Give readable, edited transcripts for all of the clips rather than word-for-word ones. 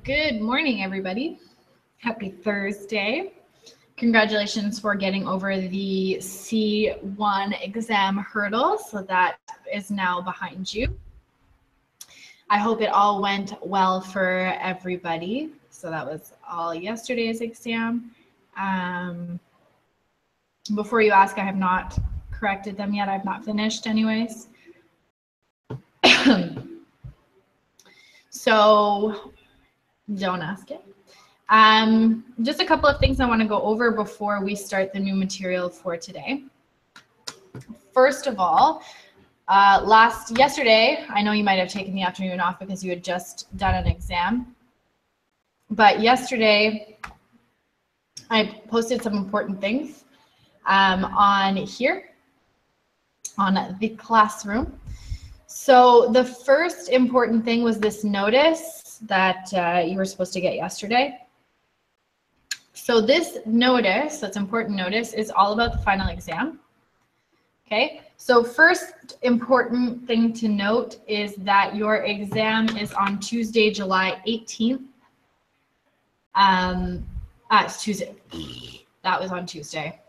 Good morning, everybody. Happy Thursday. Congratulations for getting over the C1 exam hurdle. So that is now behind you. I hope it all went well for everybody. So that was all yesterday's exam. Before you ask, I have not corrected them yet. I've not finished anyways. So don't ask it. Just a couple of things I want to go over before we start the new material for today. First of all, yesterday, I know you might have taken the afternoon off because you had just done an exam, but yesterday I posted some important things on here, on the classroom. So the first important thing was this notice that you were supposed to get yesterday. So this notice, that's important notice, is all about the final exam. Okay, so first important thing to note is that your exam is on Tuesday, July 18th. It's Tuesday. That was on Tuesday.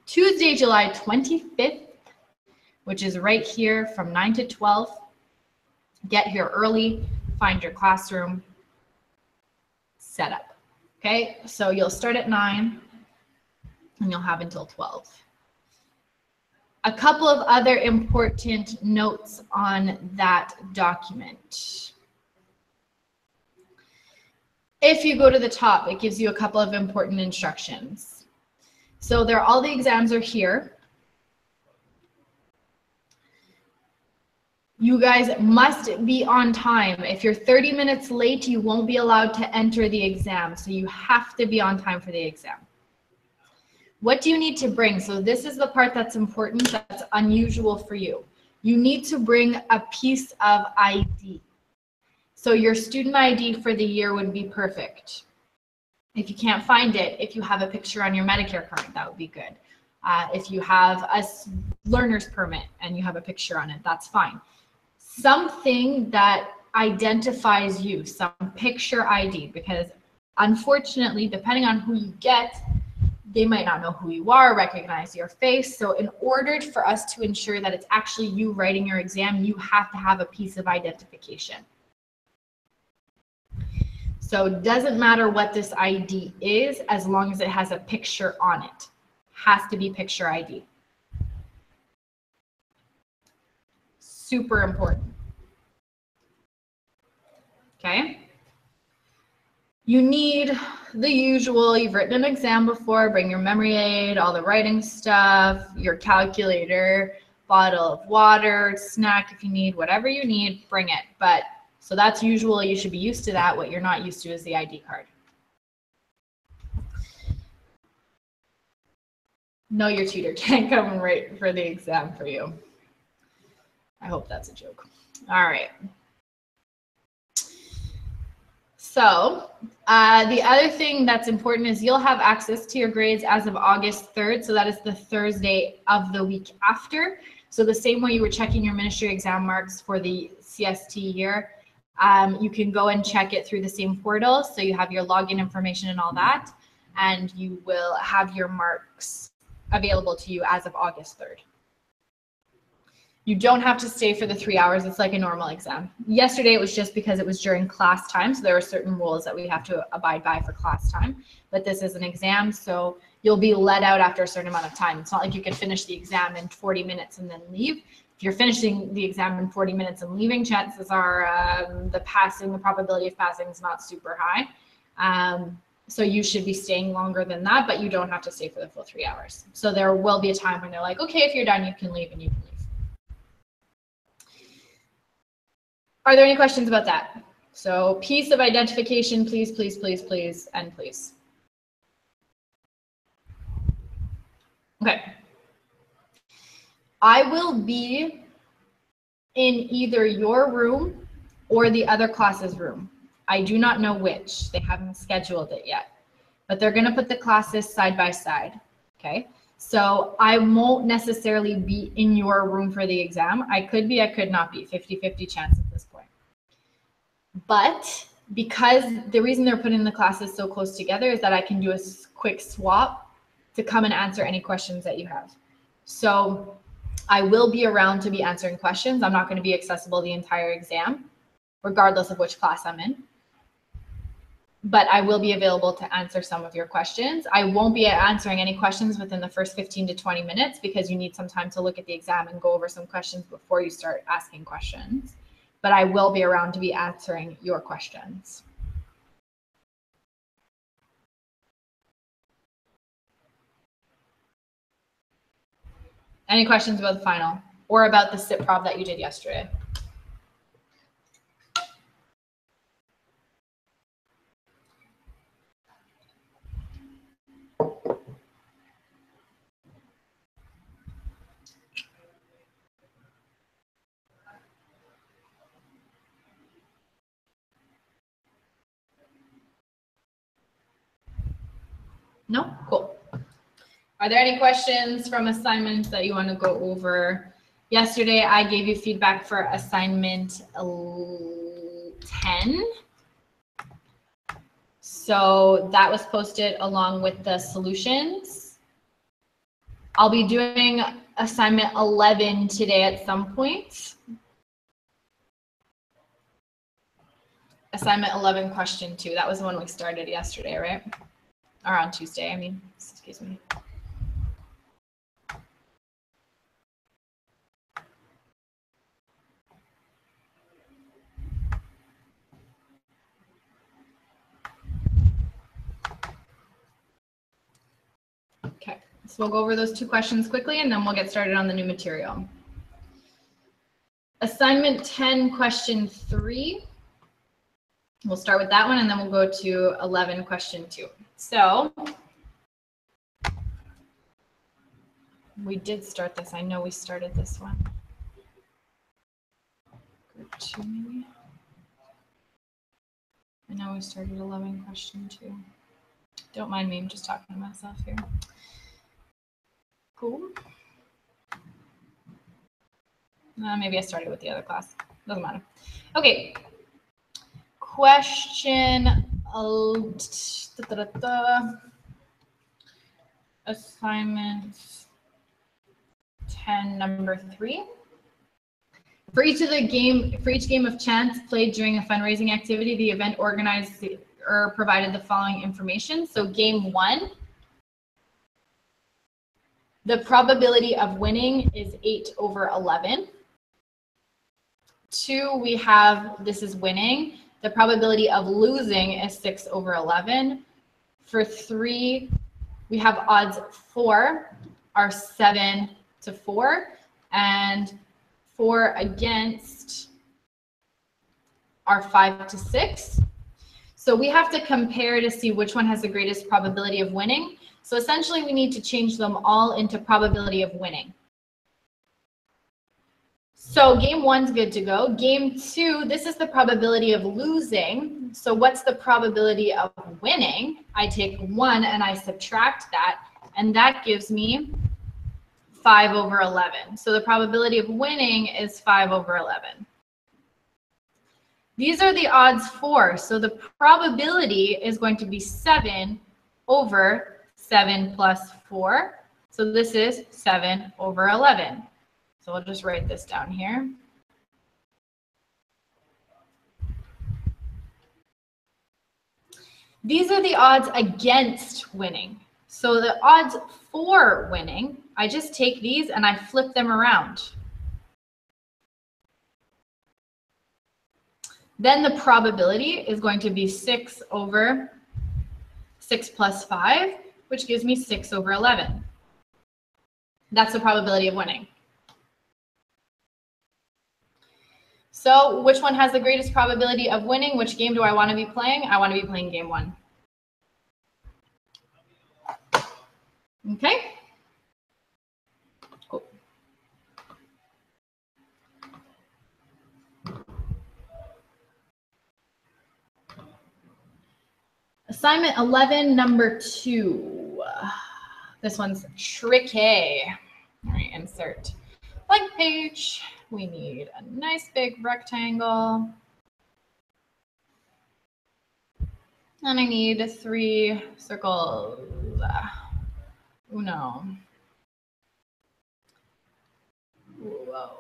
Tuesday, July 25th, which is right here from 9 to 12. Get here early, find your classroom, set up. Okay, so you'll start at 9 and you'll have until 12. A couple of other important notes on that document. If you go to the top, it gives you a couple of important instructions. So all the exams are here. You guys must be on time. If you're 30 minutes late, you won't be allowed to enter the exam. So you have to be on time for the exam. What do you need to bring? So this is the part that's important, that's unusual for you. You need to bring a piece of ID. So your student ID for the year would be perfect. If you can't find it, if you have a picture on your Medicare card, that would be good. If you have a learner's permit and you have a picture on it, that's fine. Something that identifies you, some picture ID, because unfortunately, depending on who you get, they might not know who you are, recognize your face. So in order for us to ensure that it's actually you writing your exam, you have to have a piece of identification. So it doesn't matter what this ID is, as long as it has a picture on it. Has to be picture ID. Super important. Okay. You need the usual. You've written an exam before. Bring your memory aid, all the writing stuff, your calculator, bottle of water, snack if you need, whatever you need, bring it. But so that's usual. You should be used to that. What you're not used to is the ID card. No, your tutor can't come and write for the exam for you. I hope that's a joke. All right. So the other thing that's important is you'll have access to your grades as of August 3rd. So that is the Thursday of the week after. So the same way you were checking your ministry exam marks for the CST year, you can go and check it through the same portal. So you have your login information and all that, and you will have your marks available to you as of August 3rd. You don't have to stay for the 3 hours. It's like a normal exam. Yesterday, it was just because it was during class time. So there are certain rules that we have to abide by for class time. But this is an exam, so you'll be let out after a certain amount of time. It's not like you can finish the exam in 40 minutes and then leave. If you're finishing the exam in 40 minutes and leaving, chances are the probability of passing is not super high. So you should be staying longer than that, but you don't have to stay for the full 3 hours. So there will be a time when they're like, okay, if you're done, you can leave, and you can leave. Are there any questions about that? So piece of identification, please, please, please, please, and please. Okay. I will be in either your room or the other class's room. I do not know which. They haven't scheduled it yet. But they're going to put the classes side by side. Okay. So I won't necessarily be in your room for the exam. I could be, I could not be, 50-50 chance at this point. But because the reason they're putting the classes so close together is that I can do a quick swap to come and answer any questions that you have. So I will be around to be answering questions. I'm not going to be accessible the entire exam, regardless of which class I'm in. But I will be available to answer some of your questions. I won't be answering any questions within the first 15 to 20 minutes because you need some time to look at the exam and go over some questions before you start asking questions. But I will be around to be answering your questions. Any questions about the final or about the sit prov that you did yesterday? No? Cool. Are there any questions from assignments that you want to go over? Yesterday, I gave you feedback for assignment 10. So that was posted along with the solutions. I'll be doing assignment 11 today at some point. Assignment 11, question 2. That was the one we started yesterday, right? Or on Tuesday, I mean, excuse me. Okay, so we'll go over those 2 questions quickly and then we'll get started on the new material. Assignment 10, question 3. We'll start with that one and then we'll go to 11, question 2. So we did start this. I know we started this one. Group 2 maybe. I know we started 11, question 2. Don't mind me, I'm just talking to myself here. Cool. Maybe I started with the other class. Doesn't matter. Okay. Question assignment 10, number 3. For each game of chance played during a fundraising activity, the event organizer provided the following information. So game 1, the probability of winning is 8 over 11. 2, we have, this is winning. The probability of losing is 6 over 11. For 3, we have odds 4 are 7 to 4. And 4 against are 5 to 6. So we have to compare to see which one has the greatest probability of winning. So essentially we need to change them all into probability of winning. So game 1's good to go. Game 2, this is the probability of losing. So what's the probability of winning? I take 1 and I subtract that, and that gives me 5 over 11. So the probability of winning is 5 over 11. These are the odds for. So the probability is going to be 7 over 7 plus 4. So this is 7 over 11. So I'll just write this down here. These are the odds against winning. So the odds for winning, I just take these and I flip them around. Then the probability is going to be 6 over 6 plus 5, which gives me 6 over 11. That's the probability of winning. So which one has the greatest probability of winning? Which game do I want to be playing? I want to be playing game 1. Okay. Cool. Assignment 11, number 2. This one's tricky. All right, insert blank page. We need a nice big rectangle. And I need 3 circles. Uno. Whoa.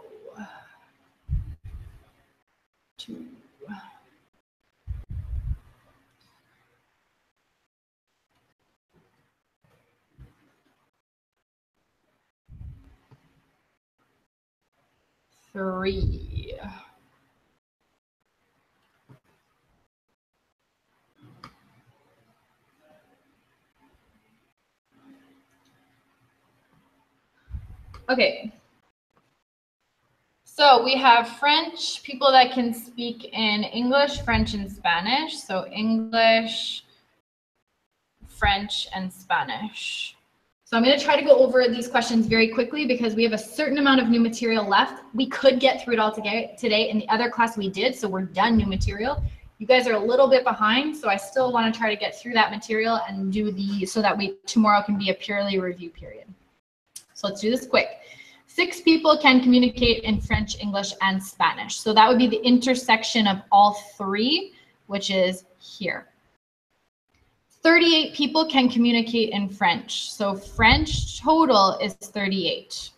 2. 3. Okay. So we have French, people that can speak in English, French, and Spanish. So English, French, and Spanish. So I'm going to try to go over these questions very quickly because we have a certain amount of new material left. We could get through it all today. In the other class we did, so we're done new material. You guys are a little bit behind, so I still want to try to get through that material and do so that tomorrow can be a purely review period. So let's do this quick. 6 people can communicate in French, English, and Spanish. So that would be the intersection of all 3, which is here. 38 people can communicate in French. So French total is 38.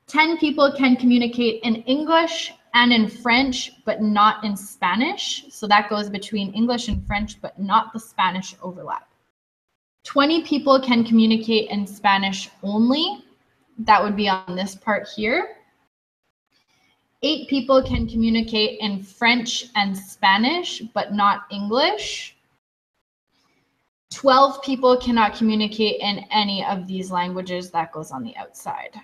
10 people can communicate in English and in French, but not in Spanish. So that goes between English and French, but not the Spanish overlap. 20 people can communicate in Spanish only. That would be on this part here. 8 people can communicate in French and Spanish, but not English. 12 people cannot communicate in any of these languages. That goes on the outside.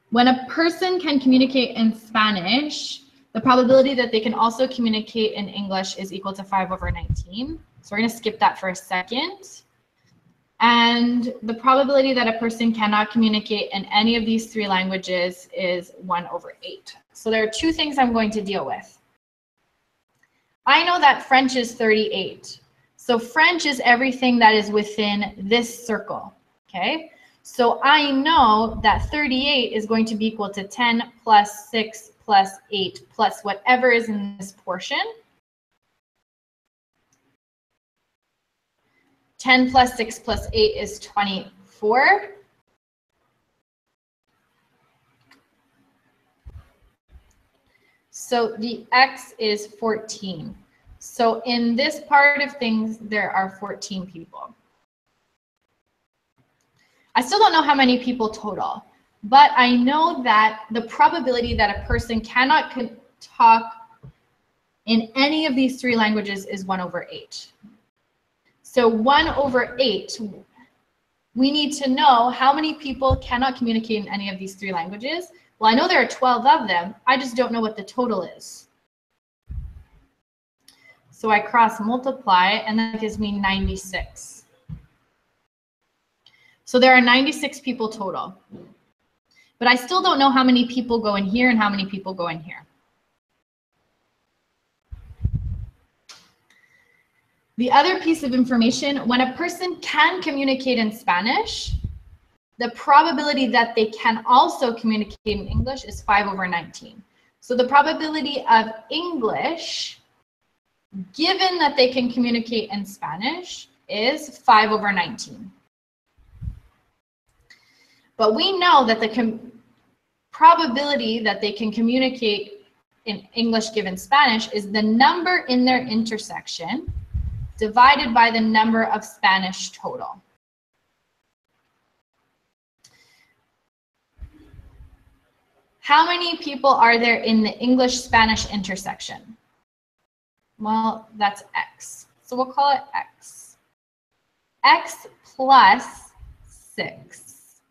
When a person can communicate in Spanish, the probability that they can also communicate in English is equal to 5/19. So we're going to skip that for a second. And the probability that a person cannot communicate in any of these 3 languages is 1/8. So there are 2 things I'm going to deal with. I know that French is 38. So French is everything that is within this circle, okay? So I know that 38 is going to be equal to 10 plus 6 plus 8 plus whatever is in this portion. 10 plus 6 plus 8 is 24. So the x is 14. So in this part of things, there are 14 people. I still don't know how many people total, but I know that the probability that a person cannot talk in any of these 3 languages is 1/8. So 1/8, we need to know how many people cannot communicate in any of these 3 languages. Well, I know there are 12 of them. I just don't know what the total is. So I cross multiply, and that gives me 96. So there are 96 people total. But I still don't know how many people go in here and how many people go in here. The other piece of information, when a person can communicate in Spanish, the probability that they can also communicate in English is 5/19. So the probability of English, given that they can communicate in Spanish, is 5/19. But we know that the probability that they can communicate in English given Spanish is the number in their intersection divided by the number of Spanish total. How many people are there in the English-Spanish intersection? Well, that's X. So we'll call it X. X plus 6.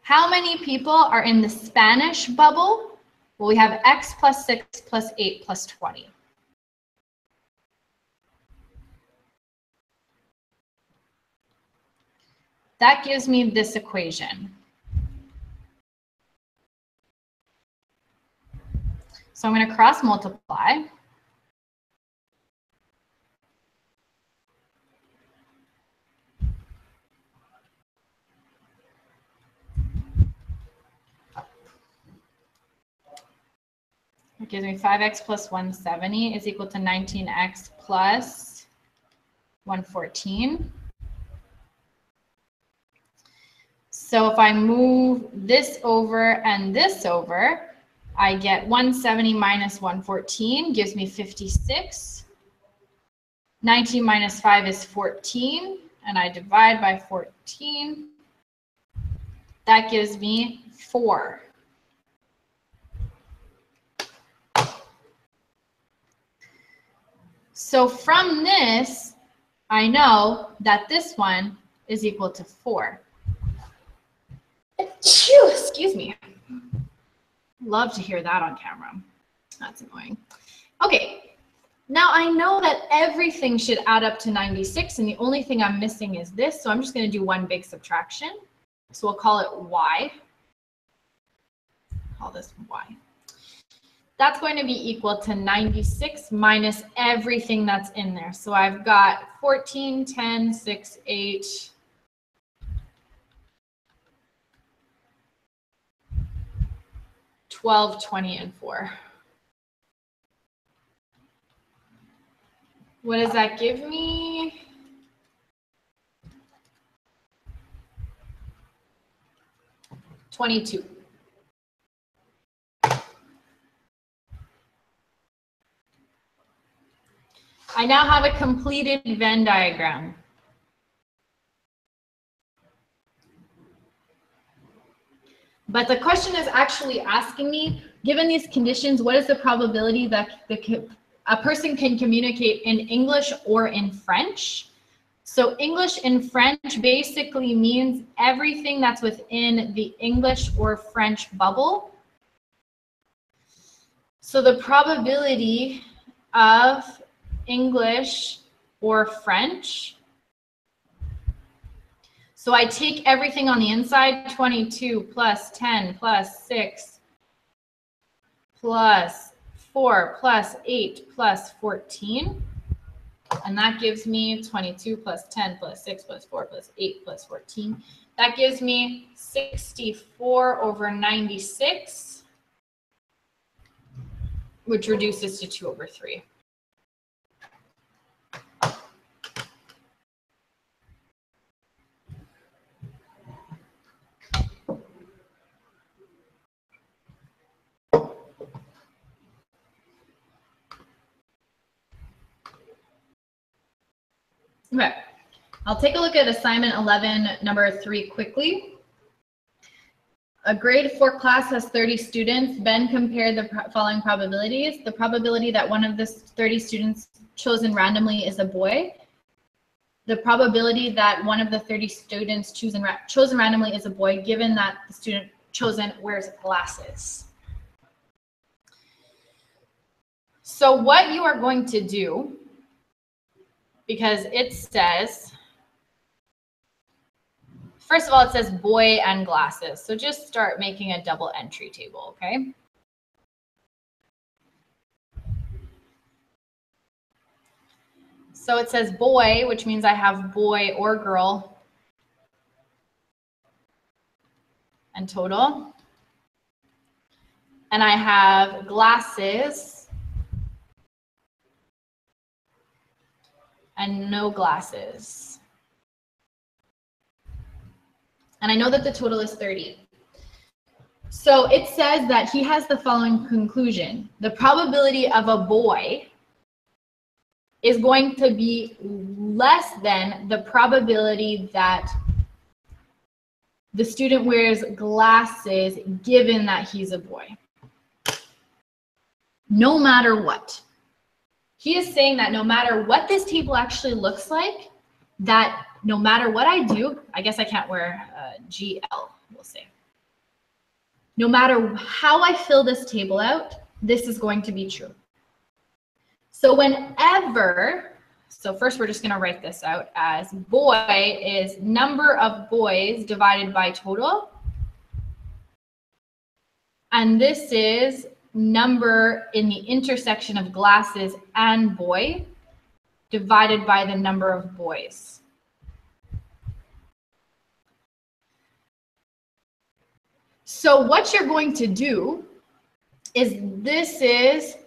How many people are in the Spanish bubble? Well, we have X plus 6 plus 8 plus 20. That gives me this equation. So I'm going to cross multiply. It gives me 5x plus 170 is equal to 19x plus 114. So if I move this over and this over, I get 170 minus 114 gives me 56. 19 minus 5 is 14, and I divide by 14. That gives me 4. So from this, I know that this one is equal to 4. Excuse me. Love to hear that on camera. That's annoying. Okay, now I know that everything should add up to 96, and the only thing I'm missing is this, so I'm just going to do one big subtraction. So we'll call it y. Call this y. That's going to be equal to 96 minus everything that's in there. So I've got 14, 10, 6, 8, 12, 20, and 4. What does that give me? $22. I now have a completed Venn diagram. But the question is actually asking me, given these conditions, what is the probability that a person can communicate in English or in French? So English and French basically means everything that's within the English or French bubble. So the probability of English or French. So I take everything on the inside, 22 plus 10 plus 6 plus 4 plus 8 plus 14. And that gives me 22 plus 10 plus 6 plus 4 plus 8 plus 14. That gives me 64 over 96, which reduces to 2 over 3. Okay, I'll take a look at assignment 11, number 3 quickly. A grade 4 class has 30 students. Ben compared the following probabilities. The probability that one of the 30 students chosen randomly is a boy. The probability that one of the 30 students chosen randomly is a boy, given that the student chosen wears glasses. So what you are going to do, because it says, first of all, it says boy and glasses. So just start making a double entry table, okay? So it says boy, which means I have boy or girl and total. And I have glasses and no glasses. And I know that the total is 30. So it says that he has the following conclusion. The probability of a boy is going to be less than the probability that the student wears glasses, given that he's a boy. No matter what. He is saying that no matter what this table actually looks like, that no matter what I do, I guess I can't wear GL, we'll say. No matter how I fill this table out, this is going to be true. So whenever, so first we're just going to write this out as boy is number of boys divided by total. And this is number in the intersection of glasses and boy divided by the number of boys. So what you're going to do this is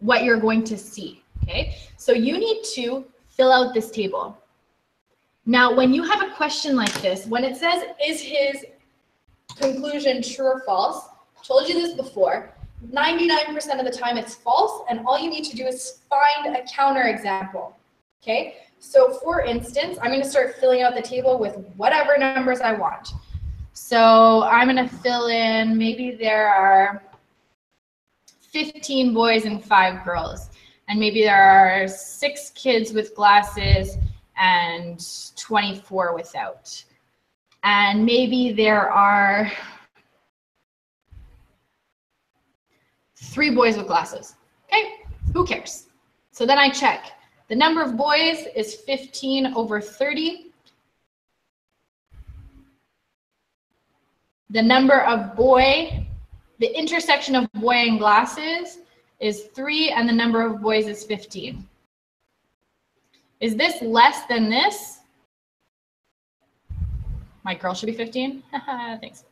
what you're going to see, okay? So you need to fill out this table. Now, when you have a question like this, when it says, is his conclusion true or false? I told you this before, 99% of the time it's false, and all you need to do is find a counterexample, okay? So for instance, I'm gonna start filling out the table with whatever numbers I want. So I'm gonna fill in, maybe there are 15 boys and 5 girls, and maybe there are 6 kids with glasses and 24 without. And maybe there are 3 boys with glasses. Okay, who cares? So then I check. The number of boys is 15 over 30. The number of the intersection of boy and glasses is 3, and the number of boys is 15. Is this less than this? My girl should be 15? Thanks.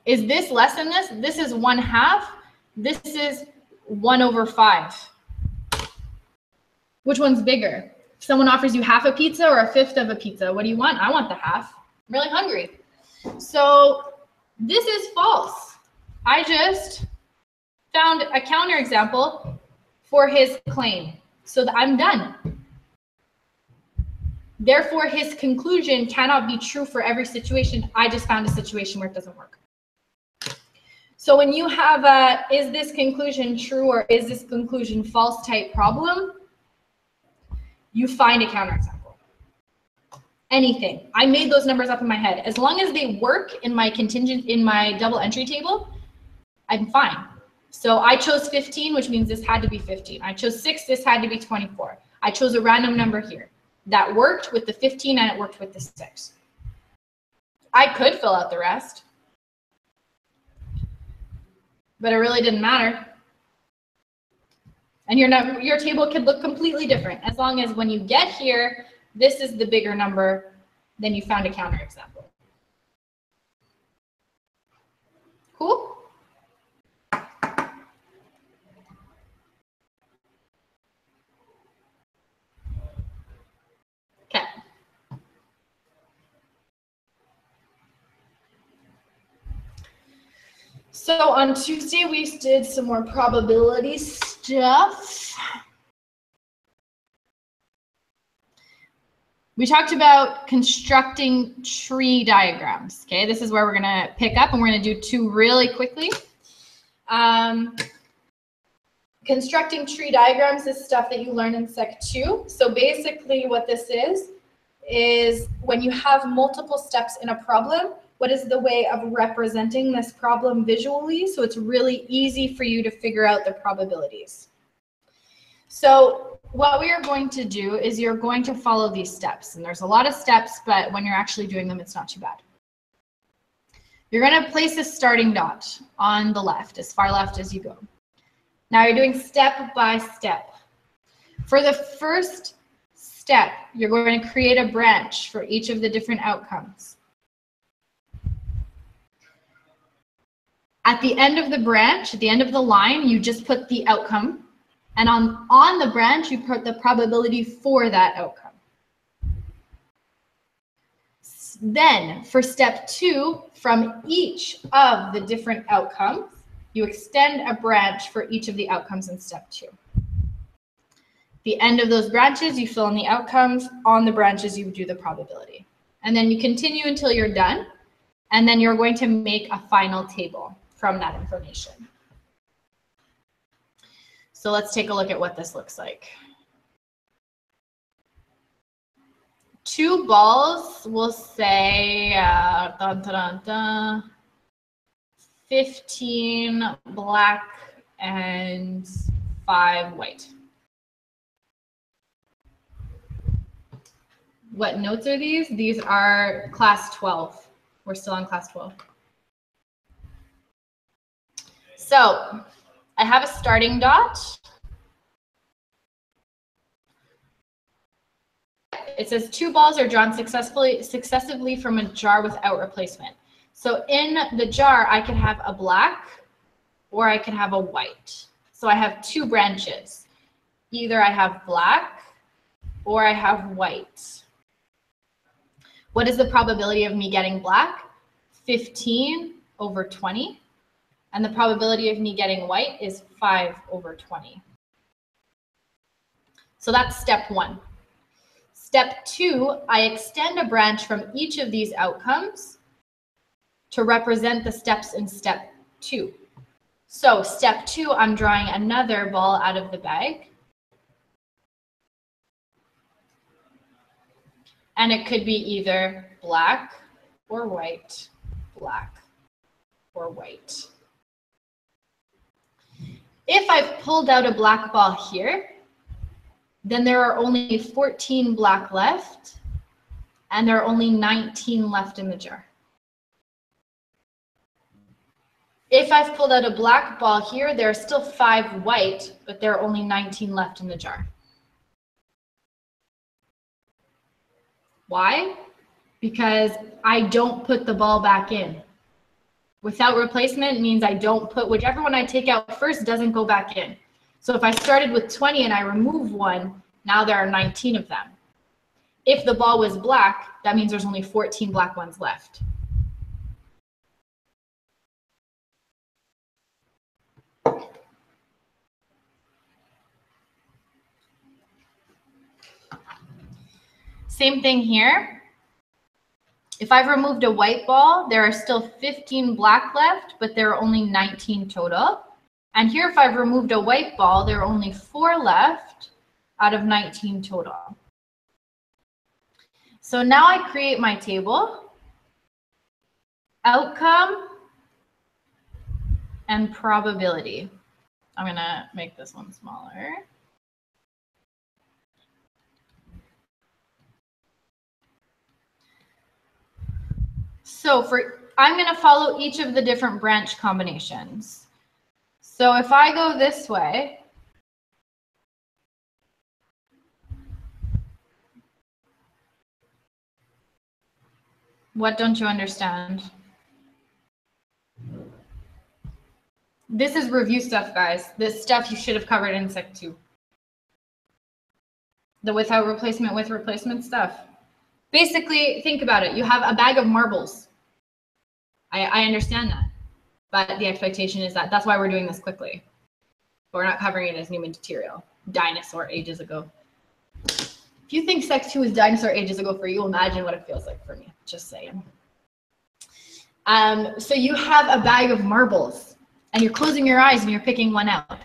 Is this less than this? This is 1/2. This is 1 over 5. Which one's bigger? If someone offers you half a pizza or a fifth of a pizza, what do you want? I want the half. I'm really hungry. So this is false. I just found a counterexample for his claim. So that I'm done. Therefore, his conclusion cannot be true for every situation. I just found a situation where it doesn't work. So when you have a, is this conclusion true or is this conclusion false type problem, you find a counterexample. Anything. I made those numbers up in my head. As long as they work in my double entry table, I'm fine. So I chose 15, which means this had to be 15. I chose 6, this had to be 24. I chose a random number here. That worked with the 15 and it worked with the 6. I could fill out the rest, but it really didn't matter. And your table could look completely different as long as when you get here, this is the bigger number, then you found a counterexample. Cool? Okay. So on Tuesday, we did some more probability stuff. We talked about constructing tree diagrams. Okay, this is where we're gonna pick up and we're gonna do 2 really quickly. Constructing tree diagrams is stuff that you learn in Sec 2. So basically what this is when you have multiple steps in a problem, what is the way of representing this problem visually so it's really easy for you to figure out the probabilities. So what we are going to do is you're going to follow these steps. And there's a lot of steps, but when you're actually doing them, it's not too bad. You're going to place a starting dot on the left, as far left as you go. Now you're doing step by step. For the first step, you're going to create a branch for each of the different outcomes. At the end of the branch, at the end of the line, you just put the outcome. And on the branch, you put the probability for that outcome. Then for step 2, from each of the different outcomes, you extend a branch for each of the outcomes in step 2. The end of those branches, you fill in the outcomes. On the branches, you do the probability. And then you continue until you're done. And then you're going to make a final table from that information. So let's take a look at what this looks like. 2 balls, we'll say 15 black and 5 white. What notes are these? These are class 12. We're still on class 12. So I have a starting dot. It says 2 balls are drawn successively from a jar without replacement. So in the jar, I can have a black or I can have a white. So I have two branches. Either I have black or I have white. What is the probability of me getting black? 15 over 20. And the probability of me getting white is 5 over 20. So that's step 1. Step 2, I extend a branch from each of these outcomes to represent the steps in step 2. So step 2, I'm drawing another ball out of the bag. And it could be either black or white, black or white. If I've pulled out a black ball here, then there are only 14 black left, and there are only 19 left in the jar. If I've pulled out a black ball here, there are still 5 white, but there are only 19 left in the jar. Why? Because I don't put the ball back in. Without replacement means I don't put, whichever one I take out first doesn't go back in. So if I started with 20 and I remove one, now there are 19 of them. If the ball was black, that means there's only 14 black ones left. Same thing here. If I've removed a white ball, there are still 15 black left, but there are only 19 total. And here, if I've removed a white ball, there are only 4 left out of 19 total. So now I create my table, outcome, and probability. I'm gonna make this one smaller. So I'm gonna follow each of the different branch combinations. So if I go this way, what don't you understand? This is review stuff, guys. This stuff you should have covered in Sec 2. The without replacement, with replacement stuff. Basically, think about it. You have a bag of marbles. I understand that. But the expectation is that that's why we're doing this quickly. But we're not covering it as new material. Dinosaur ages ago. If you think Sec 2 is dinosaur ages ago for you, imagine what it feels like for me. Just saying. So you have a bag of marbles. And you're closing your eyes and you're picking one out.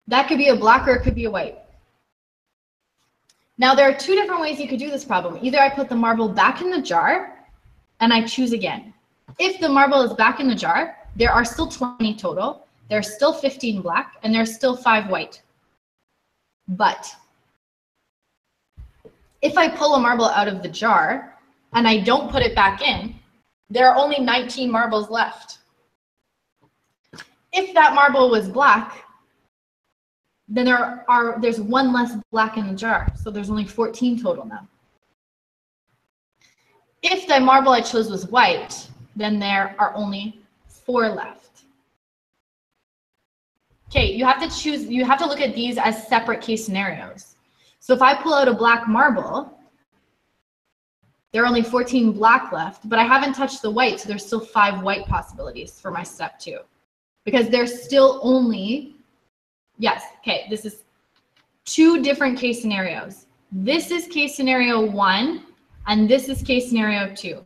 That could be a black or it could be a white. Now there are 2 different ways you could do this problem. Either I put the marble back in the jar and I choose again. If the marble is back in the jar, there are still 20 total. There are still 15 black and there are still 5 white. But if I pull a marble out of the jar and I don't put it back in, there are only 19 marbles left. If that marble was black, then there's 1 less black in the jar. So there's only 14 total now. If the marble I chose was white, then there are only 4 left. Okay, you have to look at these as separate case scenarios. So if I pull out a black marble, there are only 14 black left, but I haven't touched the white, so there's still 5 white possibilities for my step 2. Because there's still only, yes, okay, this is 2 different case scenarios. This is case scenario 1, and this is case scenario 2.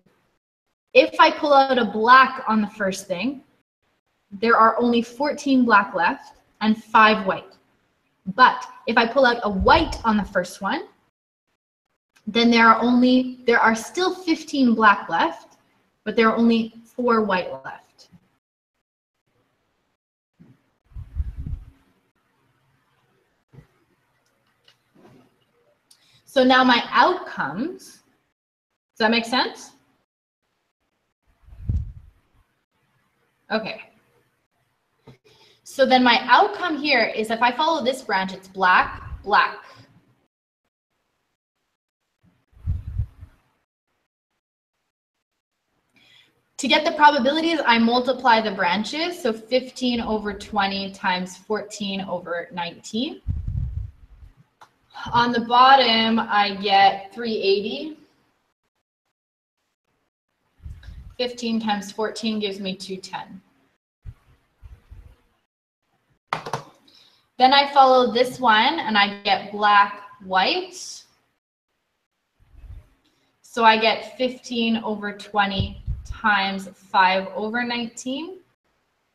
If I pull out a black on the first thing, there are only 14 black left and 5 white. But if I pull out a white on the first one, then there are still 15 black left, but there are only 4 white left. So now my outcomes, does that make sense? Okay. So then my outcome here is if I follow this branch, it's black, black. To get the probabilities, I multiply the branches. So 15 over 20 times 14 over 19. On the bottom, I get 380. 15 times 14 gives me 210. Then I follow this one and I get black, white. So I get 15 over 20 times 5 over 19.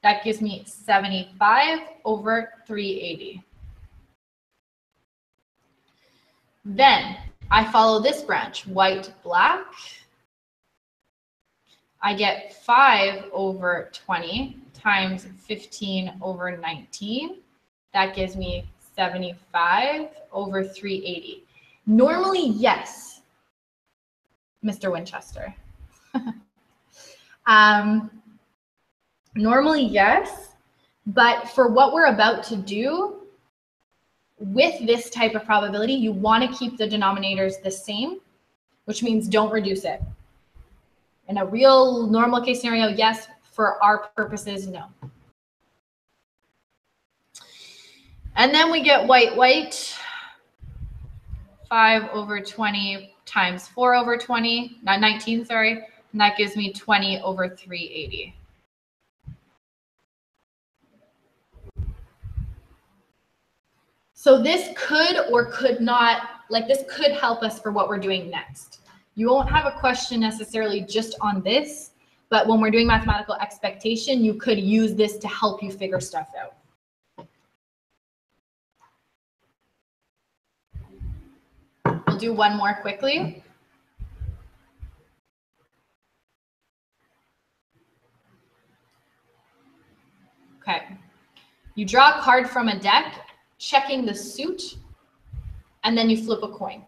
That gives me 75 over 380. Then I follow this branch, white, black. I get 5 over 20 times 15 over 19. That gives me 75 over 380. Normally, yes, Mr. Winchester. Normally, yes, but for what we're about to do, with this type of probability, you want to keep the denominators the same, which means don't reduce it. In a real normal case scenario, yes. For our purposes, no. And then we get white, white. 5 over 20 times 4 over 20, 19, sorry. And that gives me 20 over 380. So this could or could not, like this could help us for what we're doing next. You won't have a question necessarily just on this, but when we're doing mathematical expectation, you could use this to help you figure stuff out. We'll do one more quickly. Okay. You draw a card from a deck, checking the suit, and then you flip a coin.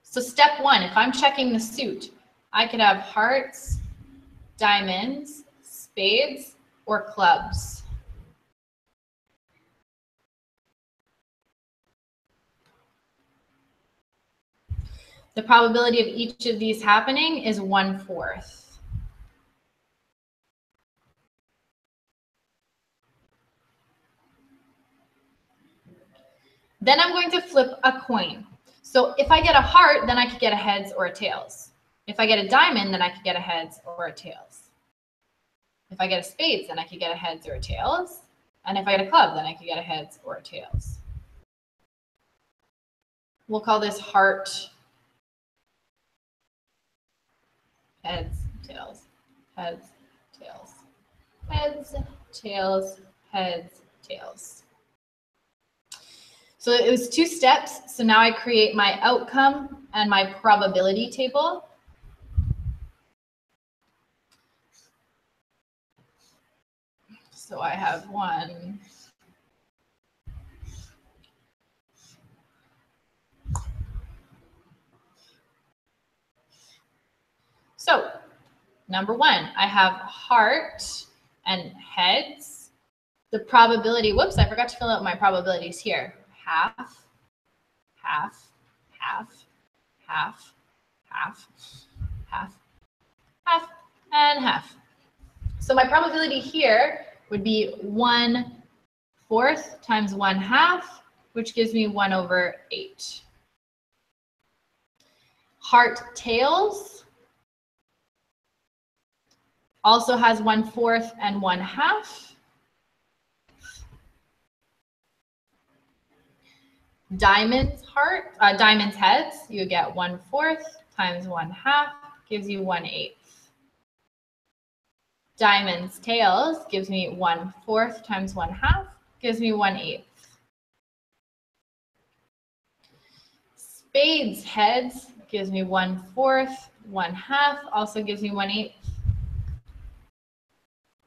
So step one, if I'm checking the suit, I could have hearts, diamonds, spades, or clubs. The probability of each of these happening is 1/4. Then I'm going to flip a coin. So if I get a heart, then I could get a heads or a tails. If I get a diamond, then I could get a heads or a tails. If I get a spades, then I could get a heads or a tails. And if I get a club, then I could get a heads or a tails. We'll call this heart, heads, tails, heads, tails, heads, tails, heads, tails. So it was 2 steps. So now I create my outcome and my probability table. So I have 1. So number 1, I have heart and heads. The probability, whoops, I forgot to fill out my probabilities here. Half, half, half, half, half, half, half, and half. So my probability here would be 1/4 times 1/2, which gives me 1/8. Heart tails also has 1/4 and 1/2. Diamond's heart, diamond's heads, you get 1/4 times 1/2 gives you 1/8. Diamond's tails gives me 1/4 times 1/2 gives me 1/8. Spades heads gives me 1/4, 1/2 also gives me 1/8.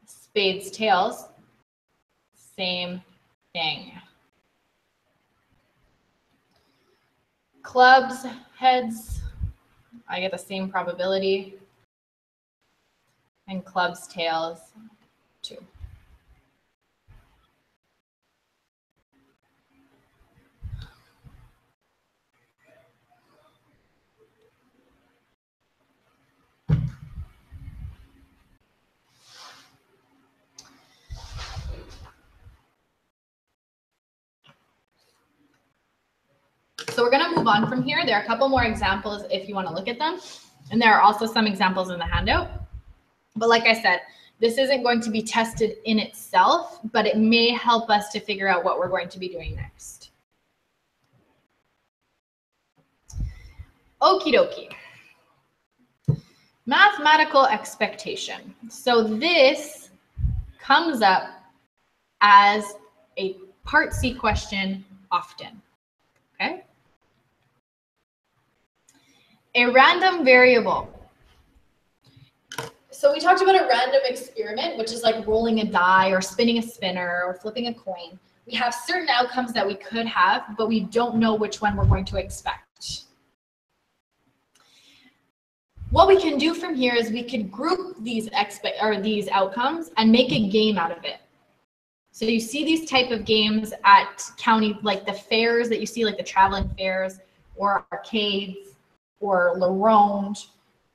Spades tails, same thing. Clubs heads, I get the same probability. And clubs tails too. move on from here. There are a couple more examples if you want to look at them. And there are also some examples in the handout. But like I said, this isn't going to be tested in itself, but it may help us to figure out what we're going to be doing next. Okie dokie. Mathematical expectation. So this comes up as a Part C question often, okay? A random variable. So we talked about a random experiment, which is like rolling a die or spinning a spinner or flipping a coin. We have certain outcomes that we could have, but we don't know which one we're going to expect. What we can do from here is we could group these outcomes and make a game out of it. So you see these type of games at county, like the fairs that you see, like the traveling fairs or arcades or La Ronde,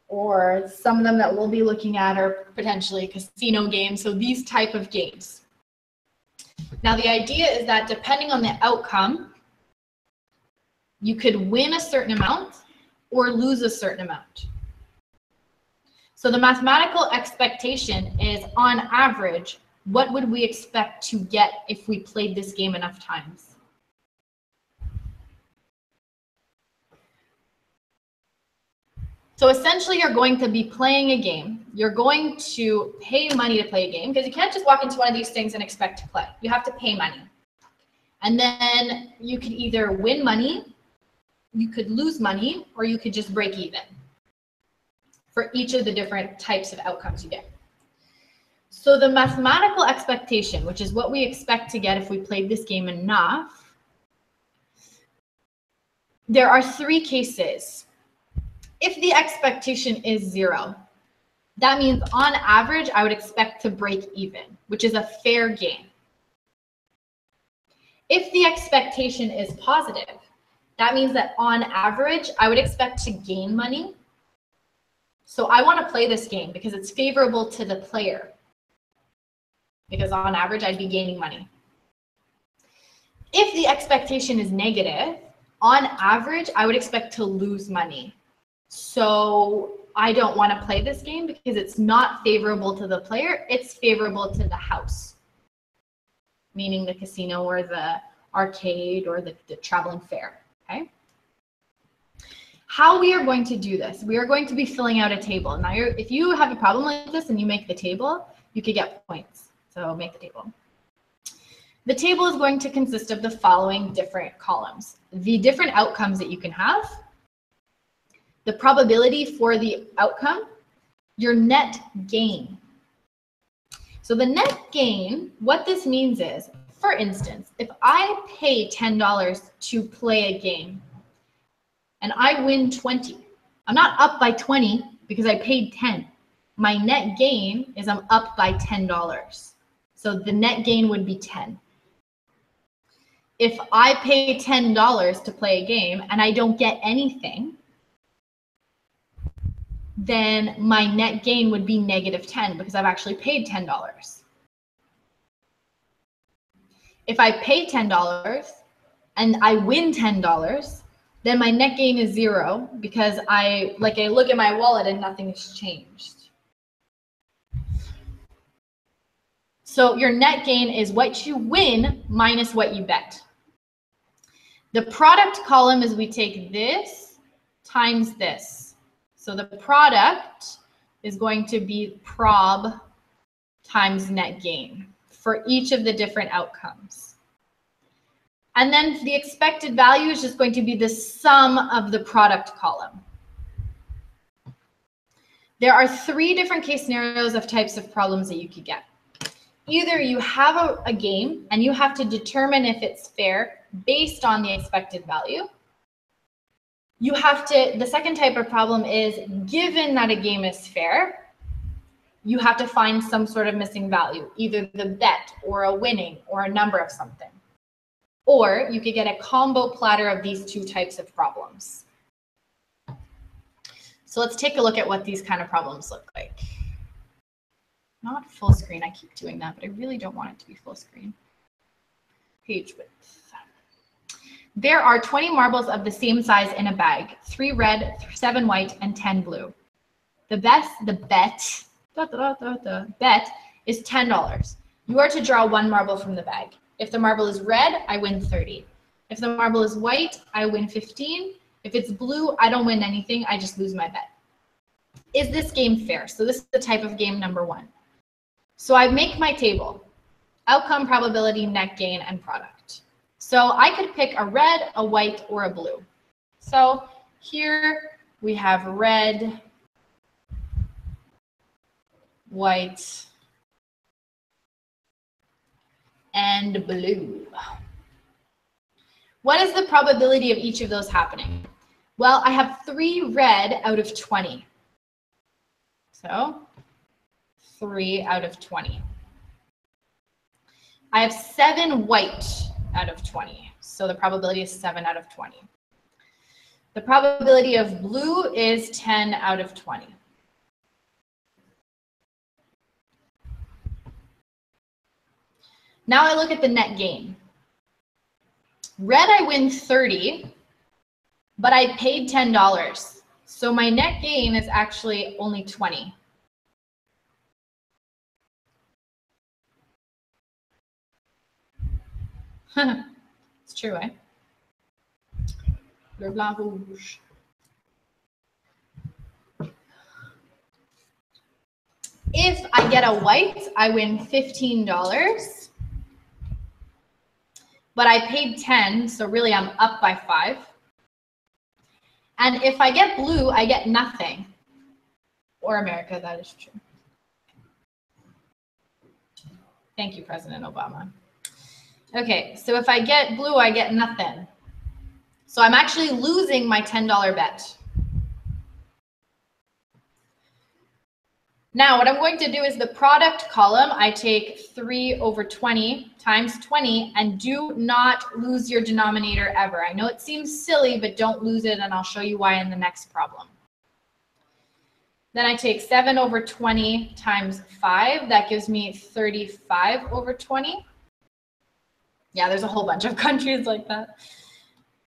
or some of them that we'll be looking at are potentially casino games. So these type of games. Now the idea is that depending on the outcome, you could win a certain amount or lose a certain amount. So the mathematical expectation is, on average, what would we expect to get if we played this game enough times? So essentially, you're going to be playing a game. You're going to pay money to play a game, because you can't just walk into one of these things and expect to play. You have to pay money. And then you could either win money, you could lose money, or you could just break even for each of the different types of outcomes you get. So the mathematical expectation, which is what we expect to get if we played this game enough, there are three cases. If the expectation is 0, that means on average, I would expect to break even, which is a fair game. If the expectation is positive, that means that on average, I would expect to gain money. So I want to play this game because it's favorable to the player, because on average, I'd be gaining money. If the expectation is negative, on average, I would expect to lose money. So I don't want to play this game because it's not favorable to the player, it's favorable to the house, meaning the casino or the arcade or the traveling fair, okay? How we are going to do this, we are going to be filling out a table. Now, if you have a problem like this and you make the table, you could get points. So make the table. The table is going to consist of the following different columns: the different outcomes that you can have, the probability for the outcome, your net gain. So the net gain, what this means is, for instance, if I pay $10 to play a game and I win 20, I'm not up by 20 because I paid 10. My net gain is I'm up by $10. So the net gain would be 10. If I pay $10 to play a game and I don't get anything, then my net gain would be -10 because I've actually paid $10. If I pay $10 and I win $10, then my net gain is 0 because I look at my wallet and nothing has changed. So your net gain is what you win minus what you bet. The product column is we take this times this. So the product is going to be prob times net gain for each of the different outcomes. And then the expected value is just going to be the sum of the product column. There are 3 different case scenarios of types of problems that you could get. Either you have a game and you have to determine if it's fair based on the expected value. The second type of problem is, given that a game is fair, you have to find some sort of missing value, either the bet or a winning or a number of something. Or you could get a combo platter of these 2 types of problems. So let's take a look at what these kind of problems look like. Not full screen, I keep doing that, but I really don't want it to be full screen. Page width. There are 20 marbles of the same size in a bag, 3 red, 7 white, and 10 blue. The bet is $10. You are to draw 1 marble from the bag. If the marble is red, I win 30. If the marble is white, I win 15. If it's blue, I don't win anything. I just lose my bet. Is this game fair? So this is the type of game number 1. So I make my table. Outcome, probability, net gain, and product. So I could pick a red, a white, or a blue. So here we have red, white, and blue. What is the probability of each of those happening? Well, I have 3 red out of 20. So 3 out of 20. I have 7 white out of 20. So the probability is 7 out of 20. The probability of blue is 10 out of 20. Now I look at the net gain. Red, I win 30, but I paid $10. So my net gain is actually only 20. It's true, eh? Le blanc rouge. If I get a white, I win $15. But I paid 10, so really I'm up by 5. And if I get blue, I get nothing. Or America, that is true. Thank you, President Obama. Okay, so if I get blue, I get nothing. So I'm actually losing my $10 bet. Now what I'm going to do is the product column, I take 3 over 20 times 20, and do not lose your denominator ever. I know it seems silly, but don't lose it, and I'll show you why in the next problem. Then I take 7 over 20 times 5. That gives me 35 over 20. Yeah, there's a whole bunch of countries like that.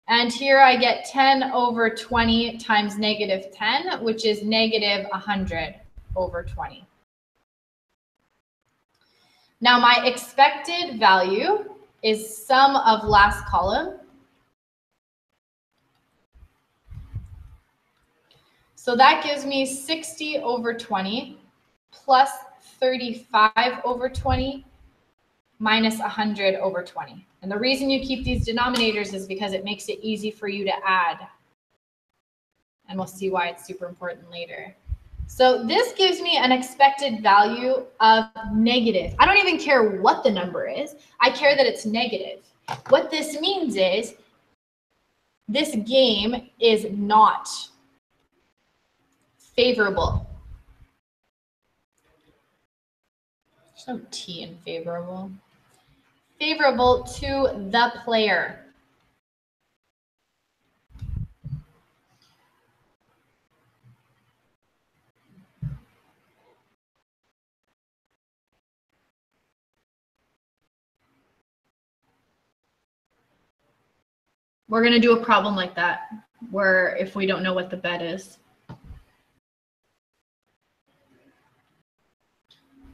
And here I get 10 over 20 times negative 10, which is negative 100 over 20. Now my expected value is sum of last column. So that gives me 60 over 20 plus 35 over 20 minus 100 over 20. And the reason you keep these denominators is because it makes it easy for you to add. And we'll see why it's super important later. So this gives me an expected value of negative. I don't even care what the number is. I care that it's negative. What this means is this game is not favorable. There's no T in favorable. Favorable to the player. We're going to do a problem like that, where if we don't know what the bet is.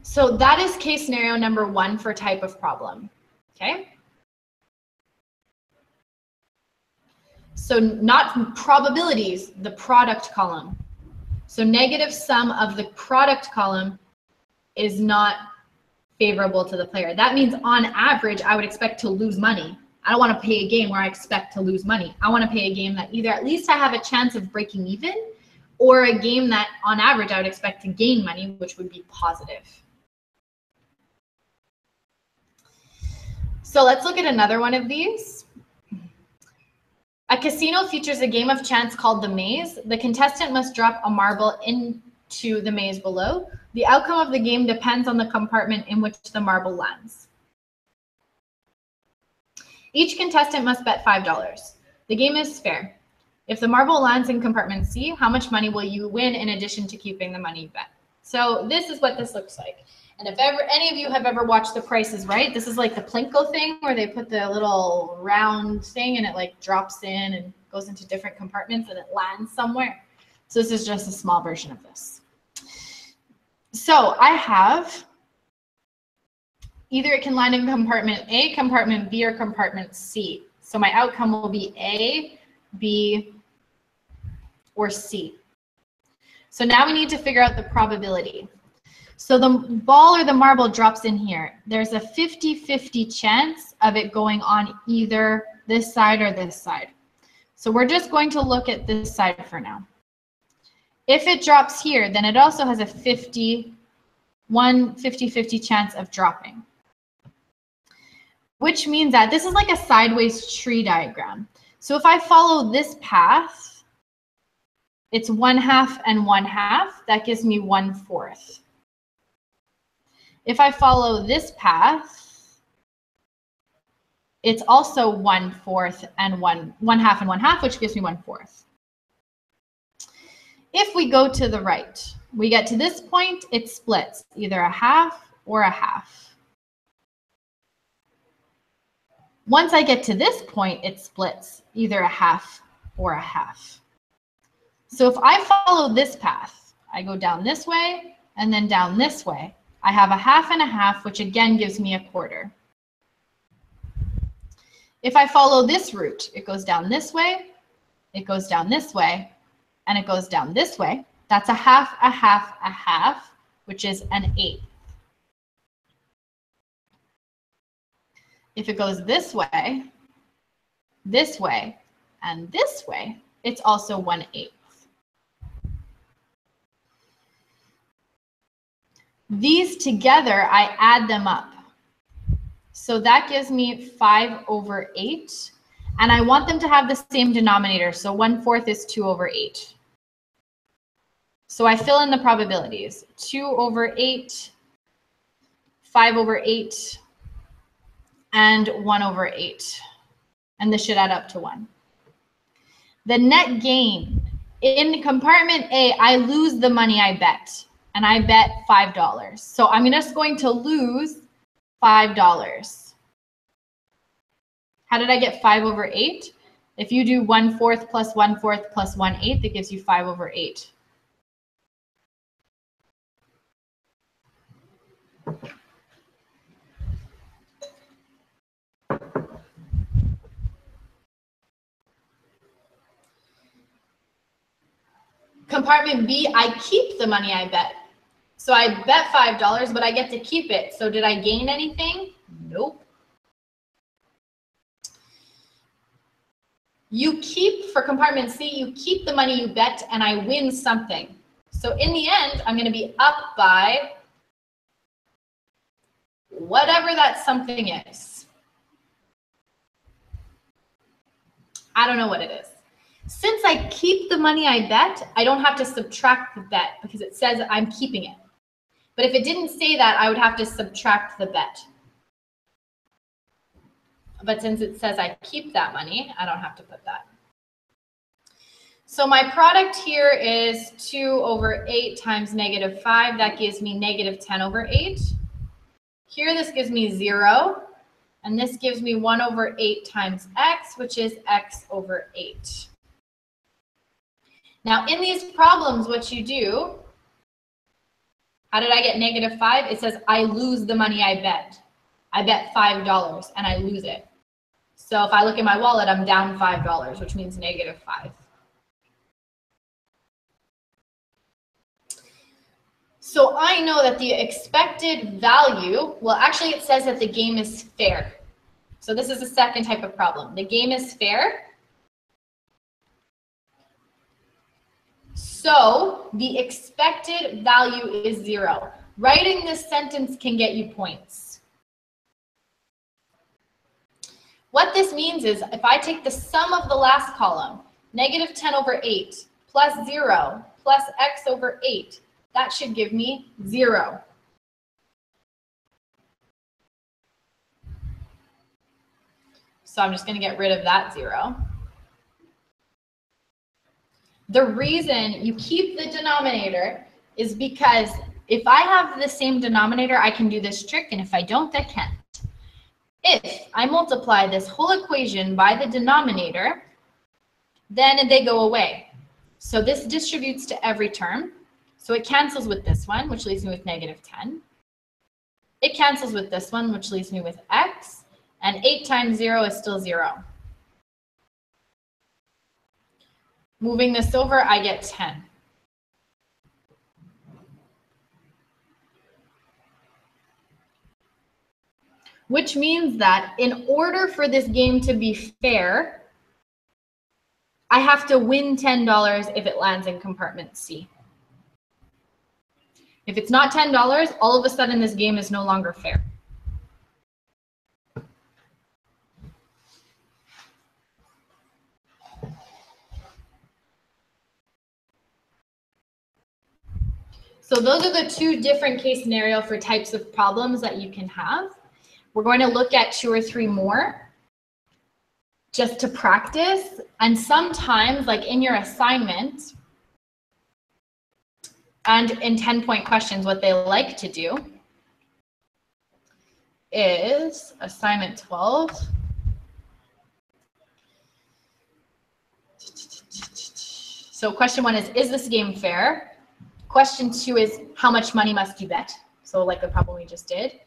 So that is case scenario number 1 for type of problem, okay? So not probabilities, the product column. So negative sum of the product column is not favorable to the player. That means on average, I would expect to lose money. I don't want to pay a game where I expect to lose money. I want to pay a game that either at least I have a chance of breaking even, or a game that on average I would expect to gain money, which would be positive. So let's look at another one of these. A casino features a game of chance called the maze. The contestant must drop a marble into the maze below. The outcome of the game depends on the compartment in which the marble lands. Each contestant must bet $5. The game is fair. If the marble lands in compartment C, how much money will you win in addition to keeping the money bet? So this is what this looks like. And if ever any of you have ever watched The Price is Right, this is like the Plinko thing where they put the little round thing and it like drops in and goes into different compartments and it lands somewhere. So this is just a small version of this. So I have either it can land in compartment A, compartment B, or compartment C. So my outcome will be A, B, or C. So now we need to figure out the probability. So the ball or the marble drops in here. There's a 50-50 chance of it going on either this side or this side. So we're just going to look at this side for now. If it drops here, then it also has a 50-50 chance of dropping. Which means that this is like a sideways tree diagram. So if I follow this path, it's 1/2 and 1/2. That gives me 1/4. If I follow this path, it's also 1/4 and 1/2 and 1/2, which gives me 1/4. If we go to the right, we get to this point, it splits, either a 1/2 or a 1/2. Once I get to this point, it splits, either a 1/2 or a 1/2. So if I follow this path, I go down this way and then down this way, I have a 1/2 and a 1/2, which again gives me a 1/4. If I follow this route, it goes down this way, it goes down this way, and it goes down this way. That's a 1/2, a 1/2, a 1/2, which is an 1/8. If it goes this way, and this way, it's also 1/8. These together, I add them up. So that gives me 5/8. And I want them to have the same denominator. So 1/4 is 2/8. So I fill in the probabilities. 2/8, 5/8, and 1/8. And this should add up to 1. The net gain. In compartment A, I lose the money I bet. And I bet $5. So I'm just going to lose $5. How did I get 5/8? If you do 1/4 plus 1/4 plus 1/8, that gives you 5/8. Compartment B, I keep the money I bet. So I bet $5, but I get to keep it. So did I gain anything? Nope. You keep, for compartment C, you keep the money you bet and I win something. So in the end, I'm going to be up by whatever that something is. I don't know what it is. Since I keep the money I bet, I don't have to subtract the bet because it says I'm keeping it. But if it didn't say that, I would have to subtract the bet. But since it says I keep that money, I don't have to put that. So my product here is 2/8 times -5. That gives me -10/8. Here, this gives me 0. And this gives me 1/8 times x, which is x/8. Now, in these problems, what you do, how did I get -5? It says I lose the money I bet. I bet $5 and I lose it. So if I look at my wallet, I'm down $5, which means -5. So I know that the expected value, well, actually it says that the game is fair. So this is the second type of problem. The game is fair. So the expected value is 0. Writing this sentence can get you points. What this means is if I take the sum of the last column, -10/8 plus 0 plus x/8, that should give me 0. So I'm just going to get rid of that 0. The reason you keep the denominator is because If I have the same denominator, I can do this trick, and if I don't, I can't. If I multiply this whole equation by the denominator, then they go away. So this distributes to every term. So it cancels with this one, which leaves me with -10. It cancels with this one, which leaves me with x. And 8 times 0 is still 0. Moving this over, I get 10. Which means that in order for this game to be fair, I have to win $10 if it lands in compartment C. If it's not $10, all of a sudden this game is no longer fair. So those are the two different case scenario for types of problems that you can have. We're going to look at 2 or 3 more just to practice. And sometimes, like in your assignment and in 10-point questions, what they like to do is assignment 12. So question 1 is this game fair? Question 2 is, how much money must you bet? So like the problem we just did.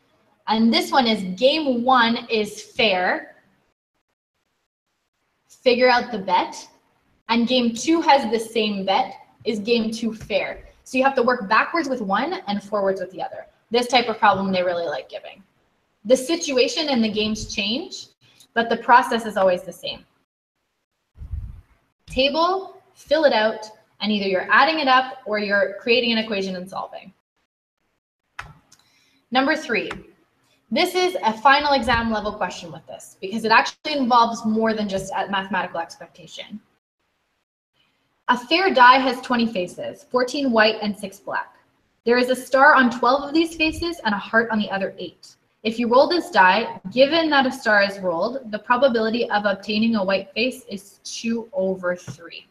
And this one is, game 1 is fair. Figure out the bet. And game 2 has the same bet. Is game 2 fair? So you have to work backwards with one and forwards with the other. This type of problem they really like giving. The situation and the games change, but the process is always the same. Table, fill it out, and either you're adding it up or you're creating an equation and solving. Number 3. This is a final exam level question with this because it actually involves more than just a mathematical expectation. A fair die has 20 faces, 14 white and 6 black. There is a star on 12 of these faces and a heart on the other 8. If you roll this die, given that a star is rolled, the probability of obtaining a white face is 2/3.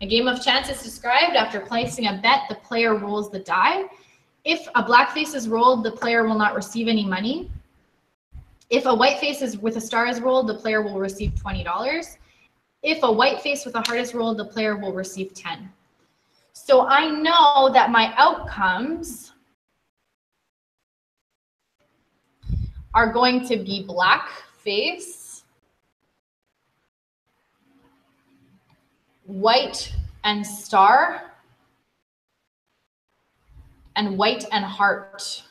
A game of chance is described. After placing a bet, the player rolls the die. If a black face is rolled, the player will not receive any money. If a white face with a star is rolled, the player will receive $20. If a white face with a heart is rolled, the player will receive 10. So I know that my outcomes are going to be black face, white and star, and white and heart.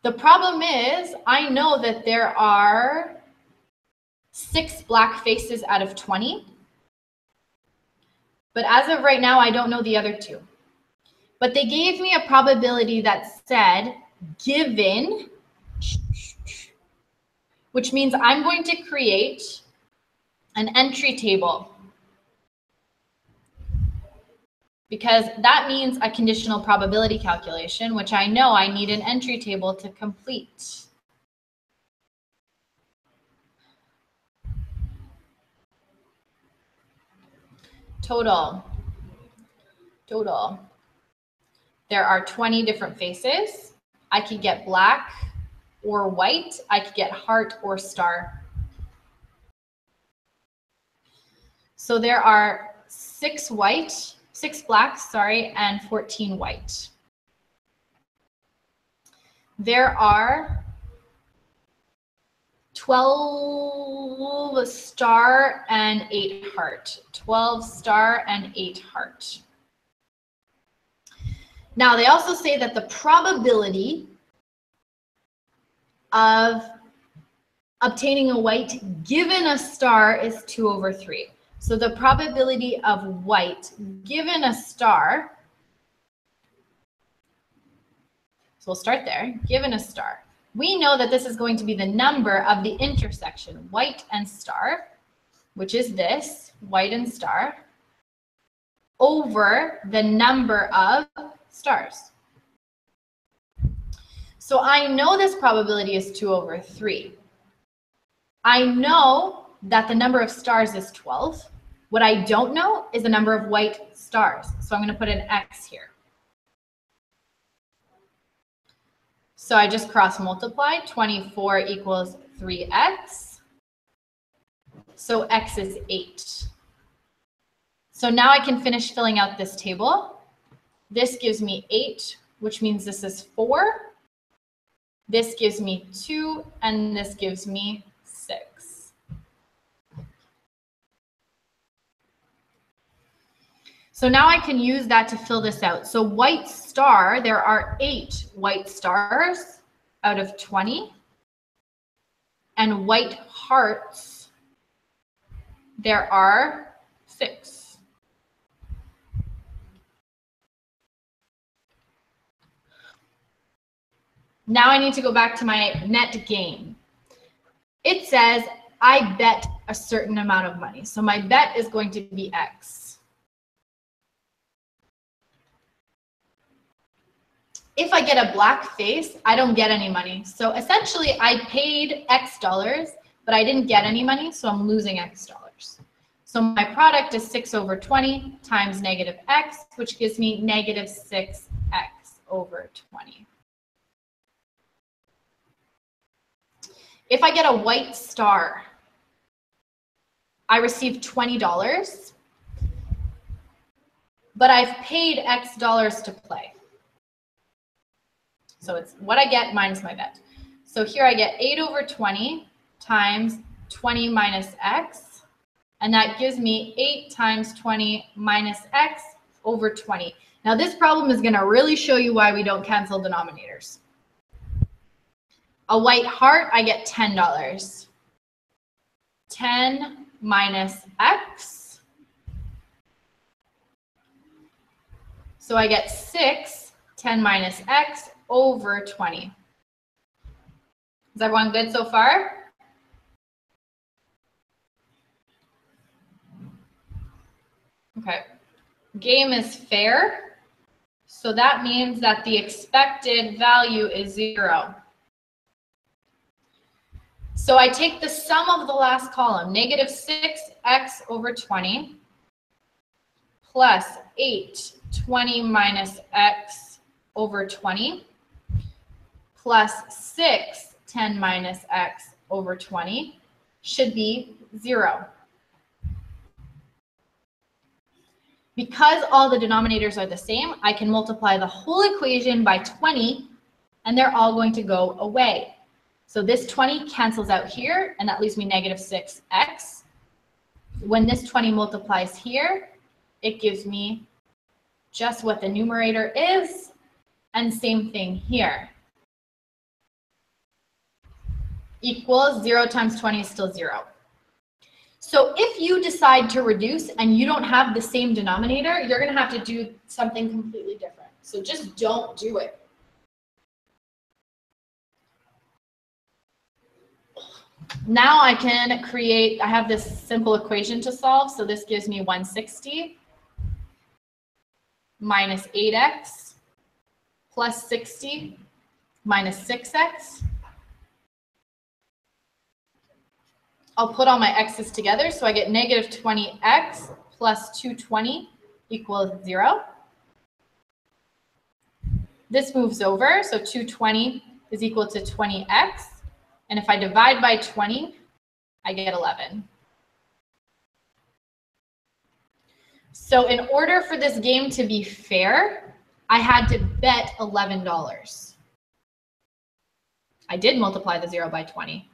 The problem is, I know that there are 6 black faces out of 20. But as of right now, I don't know the other 2. But they gave me a probability that said, given, which means I'm going to create an entry table. Because that means a conditional probability calculation, which I know I need an entry table to complete. Total. There are 20 different faces. I could get black or white. I could get heart or star. So there are 6 blacks, and 14 white. There are 12 star and 8 heart. 12 star and 8 heart. Now, they also say that the probability of obtaining a white given a star is 2/3. So the probability of white given a star, so we'll start there, given a star. We know that this is going to be the number of the intersection, white and star, which is this, white and star, over the number of stars. So I know this probability is 2/3. I know that the number of stars is 12. What I don't know is the number of white stars. So I'm going to put an X here. So I just cross multiply. 24 equals 3x. So x is 8. So now I can finish filling out this table. This gives me 8, which means this is 4. This gives me 2, and this gives me 6. So now I can use that to fill this out. So white star, there are 8 white stars out of 20. And white hearts, there are 6. Now I need to go back to my net gain. It says I bet a certain amount of money. So my bet is going to be X. If I get a black face, I don't get any money. So essentially I paid X dollars, but I didn't get any money, so I'm losing X dollars. So my product is 6 over 20 times negative X, which gives me negative 6X over 20. If I get a white star, I receive $20, but I've paid X dollars to play. So it's what I get minus my bet. So here I get 8 over 20 times 20 minus X, and that gives me 8 times 20 minus X over 20. Now this problem is going to really show you why we don't cancel denominators. A white heart, I get $10. 10 minus X. So I get 6, 10 minus X over 20. Is everyone good so far? Okay. Game is fair. So that means that the expected value is 0. So I take the sum of the last column, negative 6x over 20 plus 8, 20 minus x over 20 plus 6, 10 minus x over 20 should be 0. Because all the denominators are the same, I can multiply the whole equation by 20, and they're all going to go away. So this 20 cancels out here, and that leaves me negative 6x. When this 20 multiplies here, it gives me just what the numerator is, and same thing here. Equals 0 times 20 is still 0. So if you decide to reduce and you don't have the same denominator, you're going to have to do something completely different. So just don't do it. Now I can create, I have this simple equation to solve. So this gives me 160 minus 8x plus 60 minus 6x. I'll put all my x's together. So I get negative 20x plus 220 equals 0. This moves over. So 220 is equal to 20x. And if I divide by 20, I get 11. So in order for this game to be fair, I had to bet $11. I did multiply the 0 by 20.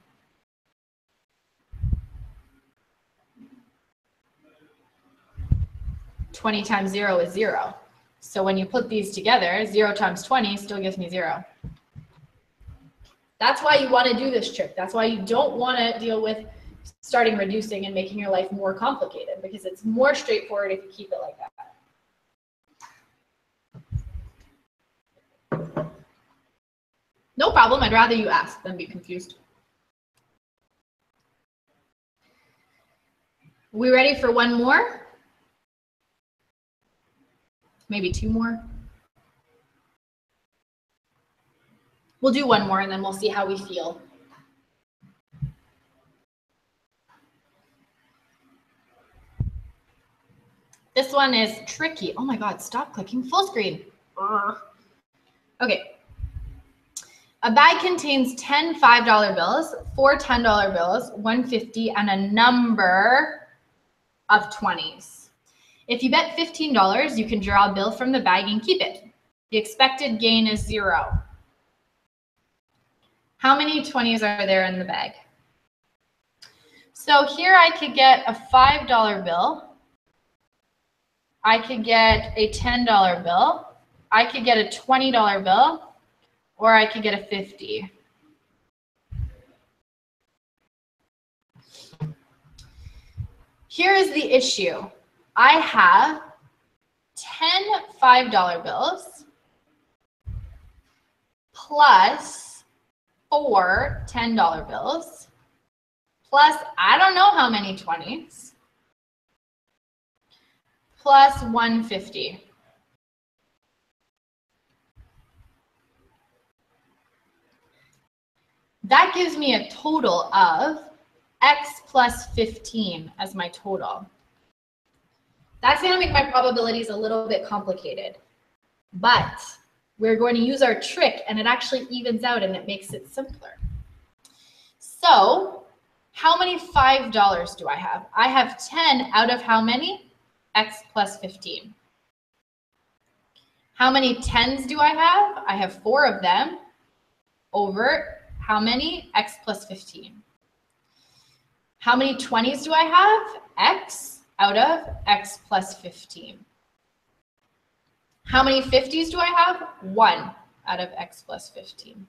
$20 times 0 is 0. So when you put these together, 0 times 20 still gives me 0. That's why you want to do this trick. That's why you don't want to deal with starting reducing and making your life more complicated, because it's more straightforward if you keep it like that. No problem. I'd rather you ask than be confused. We ready for one more? Maybe two more? We'll do one more and then we'll see how we feel. This one is tricky. Oh my God, stop clicking full screen. Okay. A bag contains 10 $5 bills, 4 $10 bills, 150, and a number of 20s. If you bet $15, you can draw a bill from the bag and keep it. The expected gain is 0. How many 20s are there in the bag? So here I could get a $5 bill. I could get a $10 bill. I could get a $20 bill, or I could get a 50. Here is the issue. I have 10 $5 bills plus 4 $10 bills plus I don't know how many 20s plus 150. That gives me a total of X plus 15 as my total. That's going to make my probabilities a little bit complicated, but we're going to use our trick and it actually evens out and it makes it simpler. So how many $5 do I have? I have 10 out of how many? X plus 15. How many 10s do I have? I have 4 of them over how many? X plus 15. How many 20s do I have? X out of X plus 15. How many 50s do I have? 1 out of X plus 15.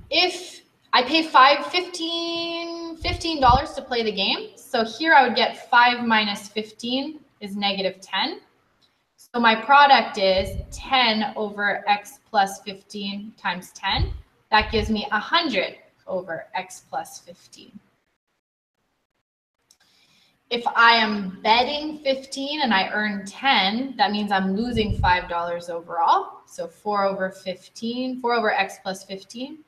If I pay $15 to play the game, so here I would get 5 minus 15 is negative 10. So my product is 10 over X plus 15 times 10. That gives me 100 over X plus 15. If I am betting 15 and I earn 10, that means I'm losing $5 overall. So 4 over X plus 15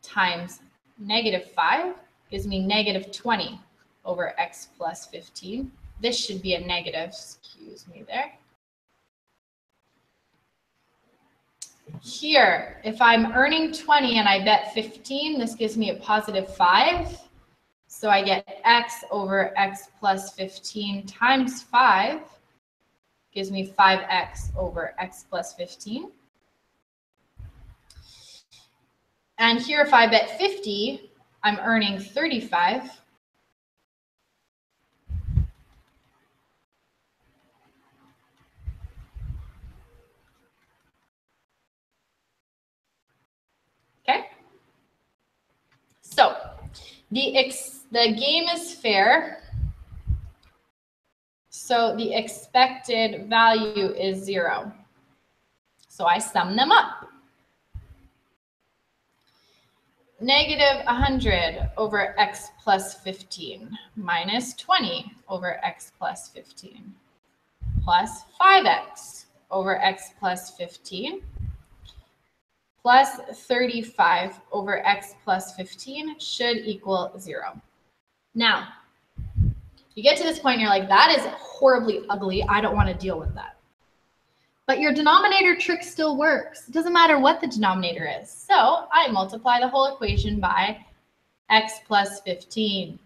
times negative 5 gives me negative 20 over X plus 15. This should be a negative, excuse me there. Here, if I'm earning 20 and I bet 15, this gives me a positive 5. So I get X over X plus 15 times 5 gives me 5X over X plus 15. And here, if I bet 50, I'm earning 35. Okay. So the game is fair. So the expected value is 0. So I sum them up. Negative 100 over X plus 15 minus 20 over X plus 15 plus 5X over X plus 15 plus 35 over X plus 15 should equal 0. Now, you get to this point and you're like, that is horribly ugly. I don't want to deal with that. But your denominator trick still works. It doesn't matter what the denominator is. So I multiply the whole equation by X plus 15,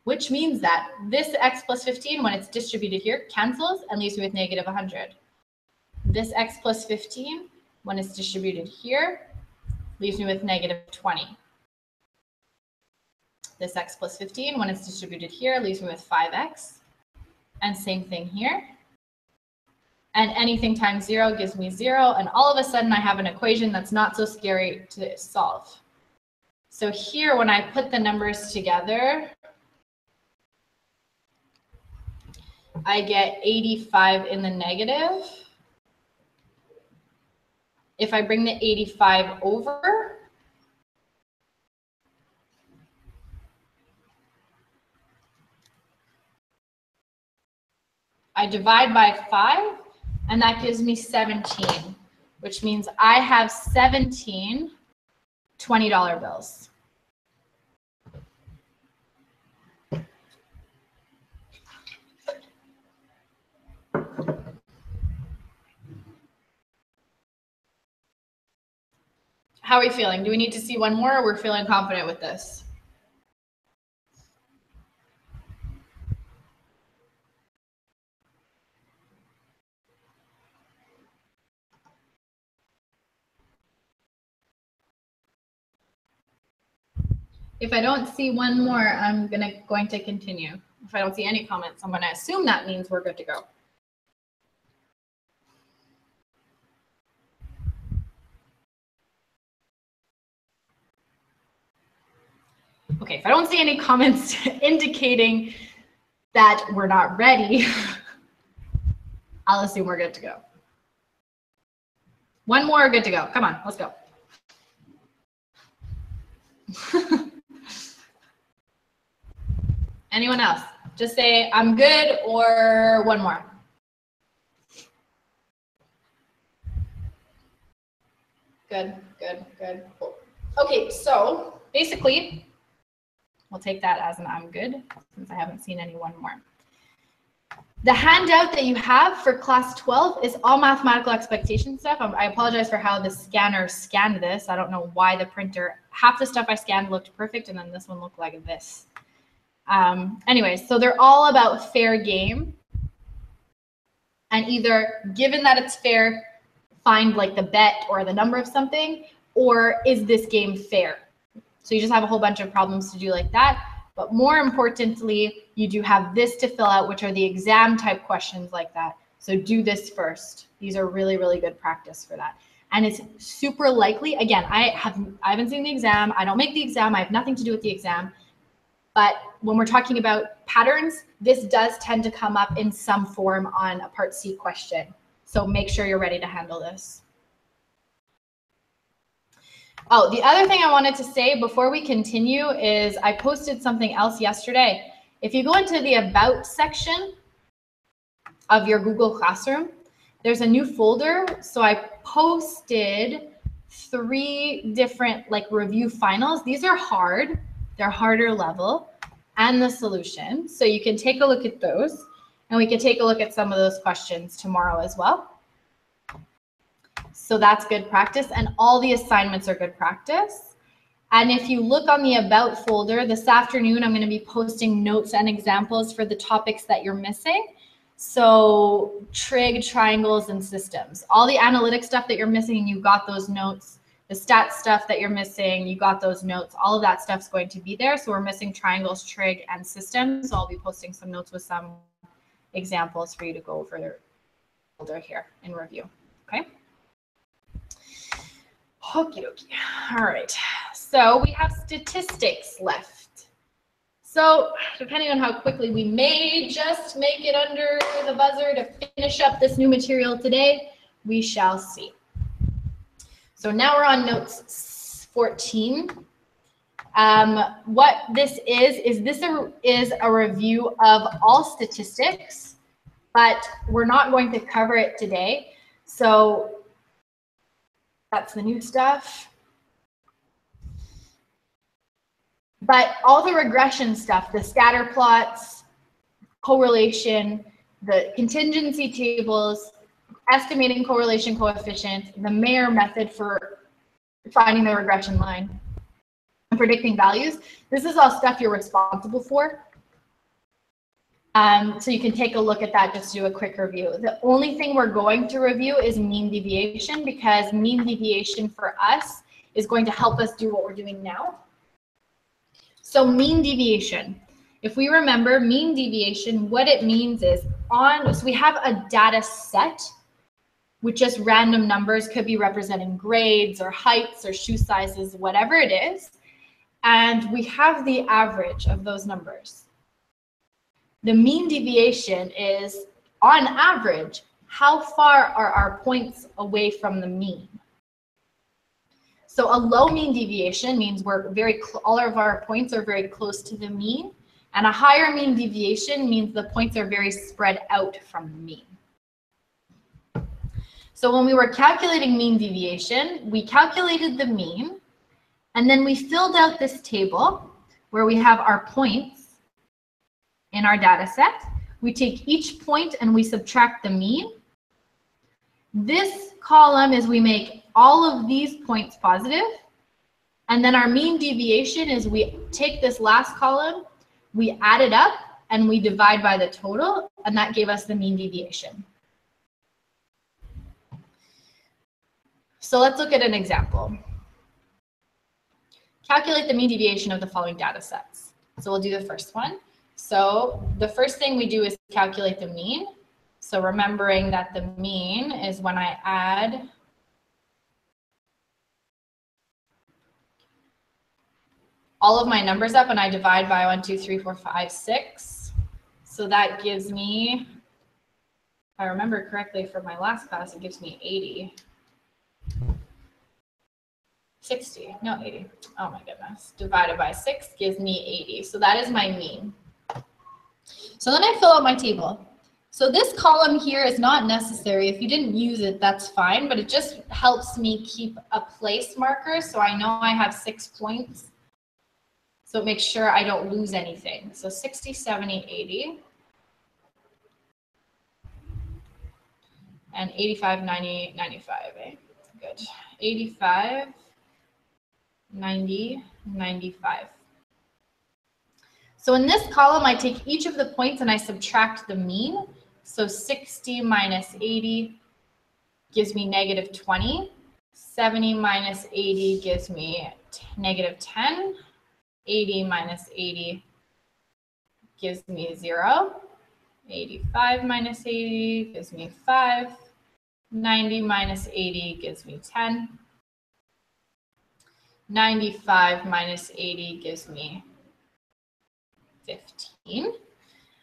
which means that this X plus 15, when it's distributed here, cancels and leaves me with negative 100. This X plus 15, when it's distributed here, leaves me with negative 20. This X plus 15, when it's distributed here, leaves me with 5X. And same thing here. And anything times 0 gives me 0. And all of a sudden, I have an equation that's not so scary to solve. So here, when I put the numbers together, I get 85 in the negative. If I bring the 85 over, I divide by 5, and that gives me 17, which means I have 17 $20 bills. How are we feeling? Do we need to see one more, or we're feeling confident with this? If I don't see one more, I'm going to continue. If I don't see any comments, I'm going to assume that means we're good to go. Okay, if I don't see any comments indicating that we're not ready, I'll assume we're good to go. One more, good to go. Come on, let's go. Anyone else? Just say I'm good or one more. Good, good, good. Cool. Okay, so basically, we'll take that as an I'm good since I haven't seen any one more. The handout that you have for class 12 is all mathematical expectation stuff. I apologize for how the scanner scanned this. I don't know why the printer, half the stuff I scanned looked perfect and then this one looked like this. Anyways, so they're all about fair game. And either given that it's fair, find like the bet or the number of something, or is this game fair? So you just have a whole bunch of problems to do like that. But more importantly, you do have this to fill out, which are the exam type questions like that. So do this first. These are really, really good practice for that. And it's super likely, again, I haven't seen the exam. I don't make the exam. I have nothing to do with the exam. But when we're talking about patterns, this does tend to come up in some form on a Part C question. So make sure you're ready to handle this. Oh, the other thing I wanted to say before we continue is I posted something else yesterday. If you go into the About section of your Google Classroom, there's a new folder. So I posted 3 different like review finals. These are hard. They're harder level, and the solution. So you can take a look at those, and we can take a look at some of those questions tomorrow as well. So that's good practice, and all the assignments are good practice. And if you look on the About folder, this afternoon, I'm going to be posting notes and examples for the topics that you're missing. So trig, triangles, and systems. All the analytic stuff that you're missing, you got those notes. The stat stuff that you're missing, you got those notes. All of that stuff's going to be there. So we're missing triangles, trig, and systems. So I'll be posting some notes with some examples for you to go over the folder here in review. Okay. Okie dokie. All right. So we have statistics left. So depending on how quickly we may just make it under the buzzer to finish up this new material today, we shall see. So now we're on notes 14. What this is this is a review of all statistics, but we're not going to cover it today. So that's the new stuff. But all the regression stuff, the scatter plots, correlation, the contingency tables, estimating correlation coefficient, the Mayer method for finding the regression line, and predicting values. This is all stuff you're responsible for. So you can take a look at that, just do a quick review. The only thing we're going to review is mean deviation, because mean deviation for us is going to help us do what we're doing now. So mean deviation. If we remember mean deviation, what it means is so we have a data set with just random numbers, could be representing grades or heights or shoe sizes, whatever it is. And we have the average of those numbers. The mean deviation is, on average, how far are our points away from the mean? So a low mean deviation means we're all of our points are very close to the mean. And a higher mean deviation means the points are very spread out from the mean. So when we were calculating mean deviation, we calculated the mean, and then we filled out this table where we have our points in our data set. We take each point and we subtract the mean. This column is we make all of these points positive, And then our mean deviation is we take this last column, we add it up, and we divide by the total, and that gave us the mean deviation. So let's look at an example. Calculate the mean deviation of the following data sets. So we'll do the first one. So the first thing we do is calculate the mean. So remembering that the mean is when I add all of my numbers up and I divide by 1, 2, 3, 4, 5, 6. So that gives me, if I remember correctly from my last class, it gives me 80. 60, no 80. Oh my goodness. Divided by 6 gives me 80. So that is my mean. So then I fill out my table. So this column here is not necessary. If you didn't use it, that's fine, but it just helps me keep a place marker so I know I have 6 points. So it makes sure I don't lose anything. So 60, 70, 80. And 85, 90, 95, eh? Good. 85, 90, 95. So in this column, I take each of the points and I subtract the mean. So 60 minus 80 gives me negative 20. 70 minus 80 gives me negative 10. 80 minus 80 gives me 0. 85 minus 80 gives me 5. 90 minus 80 gives me 10. 95 minus 80 gives me 15.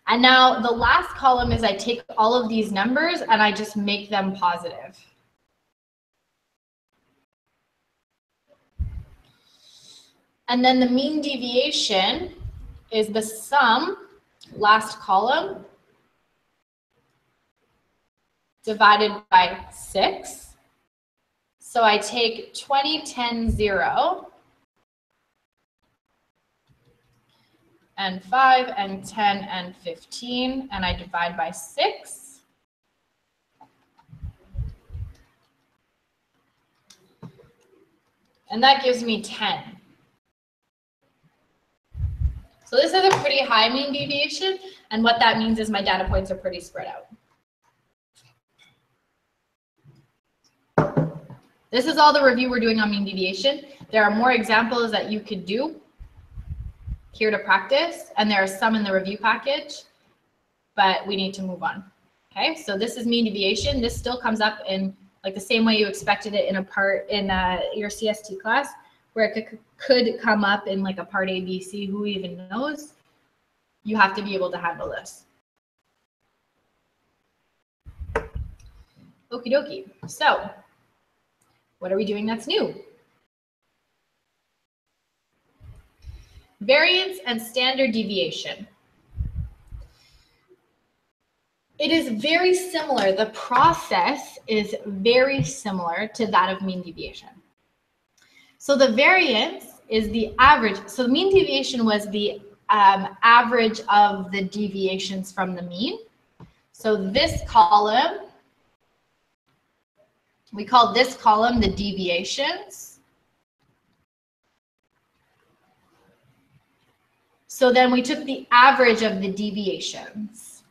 And now the last column is I take all of these numbers and I just make them positive. And then the mean deviation is the sum, last column, divided by 6. So I take 20, 10, 0, and 5, and 10, and 15, and I divide by 6. And that gives me 10. So this is a pretty high mean deviation, and what that means is my data points are pretty spread out. This is all the review we're doing on mean deviation. There are more examples that you could do here to practice, and there are some in the review package, but we need to move on. Okay, so this is mean deviation. This still comes up in like the same way you expected it in a part in your CST class, where it could come up in like a part A, B, C, who even knows? You have to be able to handle this. Okie dokie. So what are we doing that's new? Variance and standard deviation. It is very similar. The process is very similar to that of mean deviation. So the variance is the average. So the mean deviation was the average of the deviations from the mean. So this column, we call this column the deviations. So then we took the average of the deviations.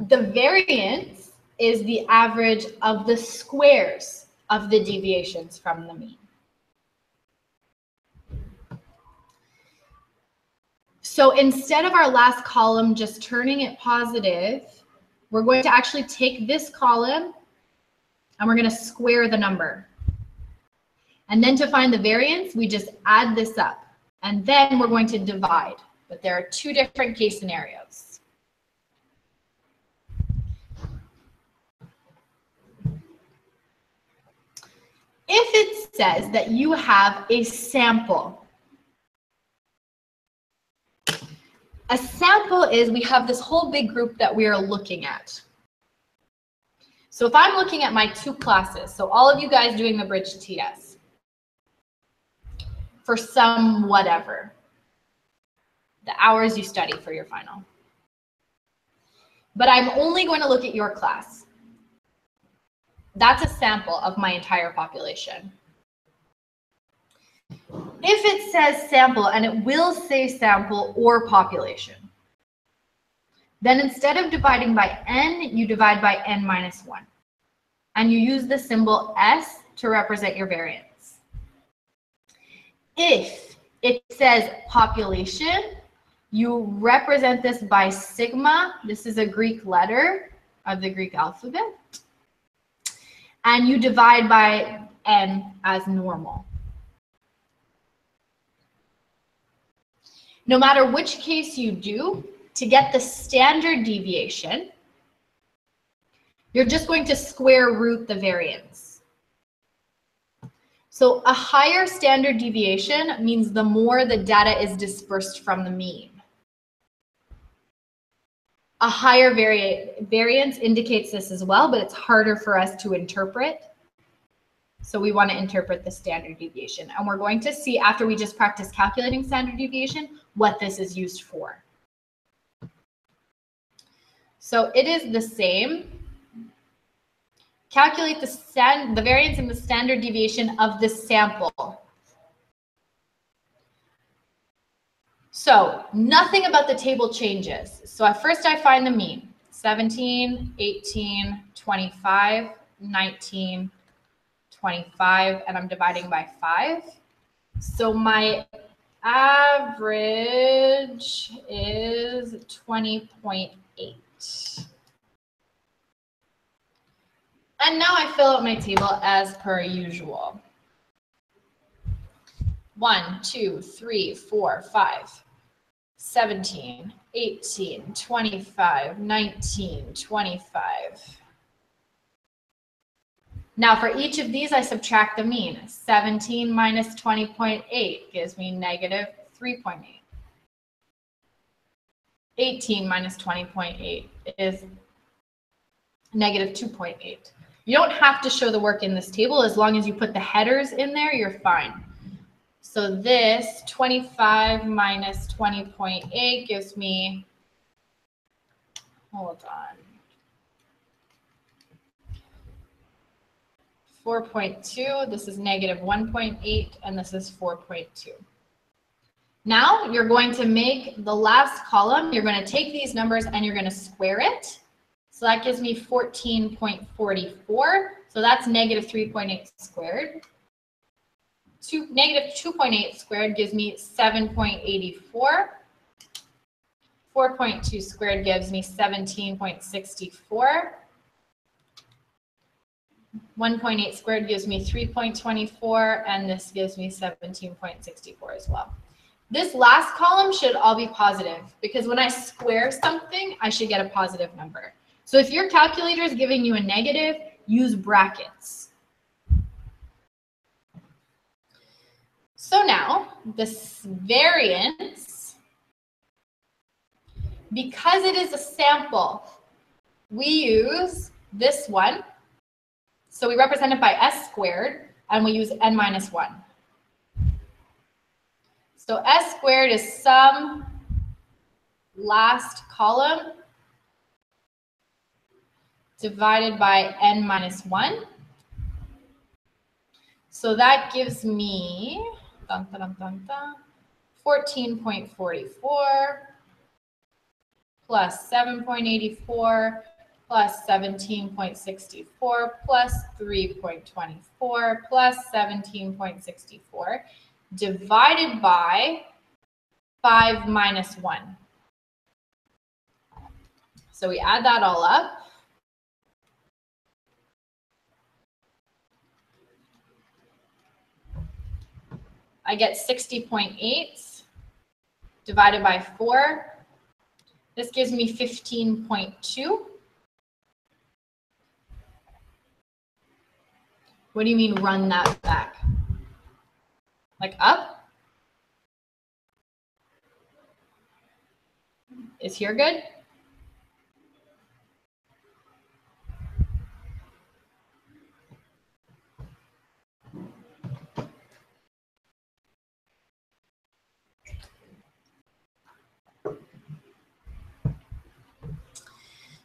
The variance is the average of the squares of the deviations from the mean. So instead of our last column just turning it positive, we're going to actually take this column and we're going to square the number. And then to find the variance, we just add this up. And then we're going to divide. But there are two different case scenarios. If it says that you have a sample, a sample is we have this whole big group that we are looking at. So if I'm looking at my 2 classes, so all of you guys doing the Bridge TS, for some whatever, the hours you study for your final. But I'm only going to look at your class. That's a sample of my entire population. If it says sample, and it will say sample or population, then instead of dividing by n, you divide by n minus 1. And you use the symbol S to represent your variance. If it says population, you represent this by sigma. This is a Greek letter of the Greek alphabet. And you divide by n as normal. No matter which case you do, to get the standard deviation, you're just going to square root the variance. So a higher standard deviation means the more the data is dispersed from the mean. A higher variance indicates this as well, but it's harder for us to interpret. So we want to interpret the standard deviation. And we're going to see, after we just practice calculating standard deviation, what this is used for. So it is the same. Calculate the variance in the standard deviation of the sample. So nothing about the table changes. So at first I find the mean, 17, 18, 25, 19, 25, and I'm dividing by 5. So my average is 20.8. And now I fill out my table as per usual. 1, 2, 3, 4, 5, 17, 18, 25, 19, 25. Now for each of these, I subtract the mean. 17 minus 20.8 gives me negative 3.8. 18 minus 20.8 is negative 2.8. You don't have to show the work in this table. As long as you put the headers in there, you're fine. So this 25 minus 20.8 gives me, hold on, 4.2. This is negative 1.8, and this is 4.2. Now you're going to make the last column. You're going to take these numbers and you're going to square it. So that gives me 14.44. So that's negative 3.8 squared. Negative 2.8 squared gives me 7.84. 4.2 squared gives me 17.64. 1.8 squared gives me 3.24, and this gives me 17.64 as well. This last column should all be positive, because when I square something, I should get a positive number. So if your calculator is giving you a negative, use brackets. So now, this variance, because it is a sample, we use this one. So we represent it by s squared, and we use n minus 1. So s squared is sum last column divided by n minus 1. So that gives me 14.44 plus 7.84 plus 17.64 plus 3.24 plus 17.64 divided by 5 minus 1. So we add that all up. I get 60.8 divided by 4. This gives me 15.2. What do you mean run that back? Like up? Is here good?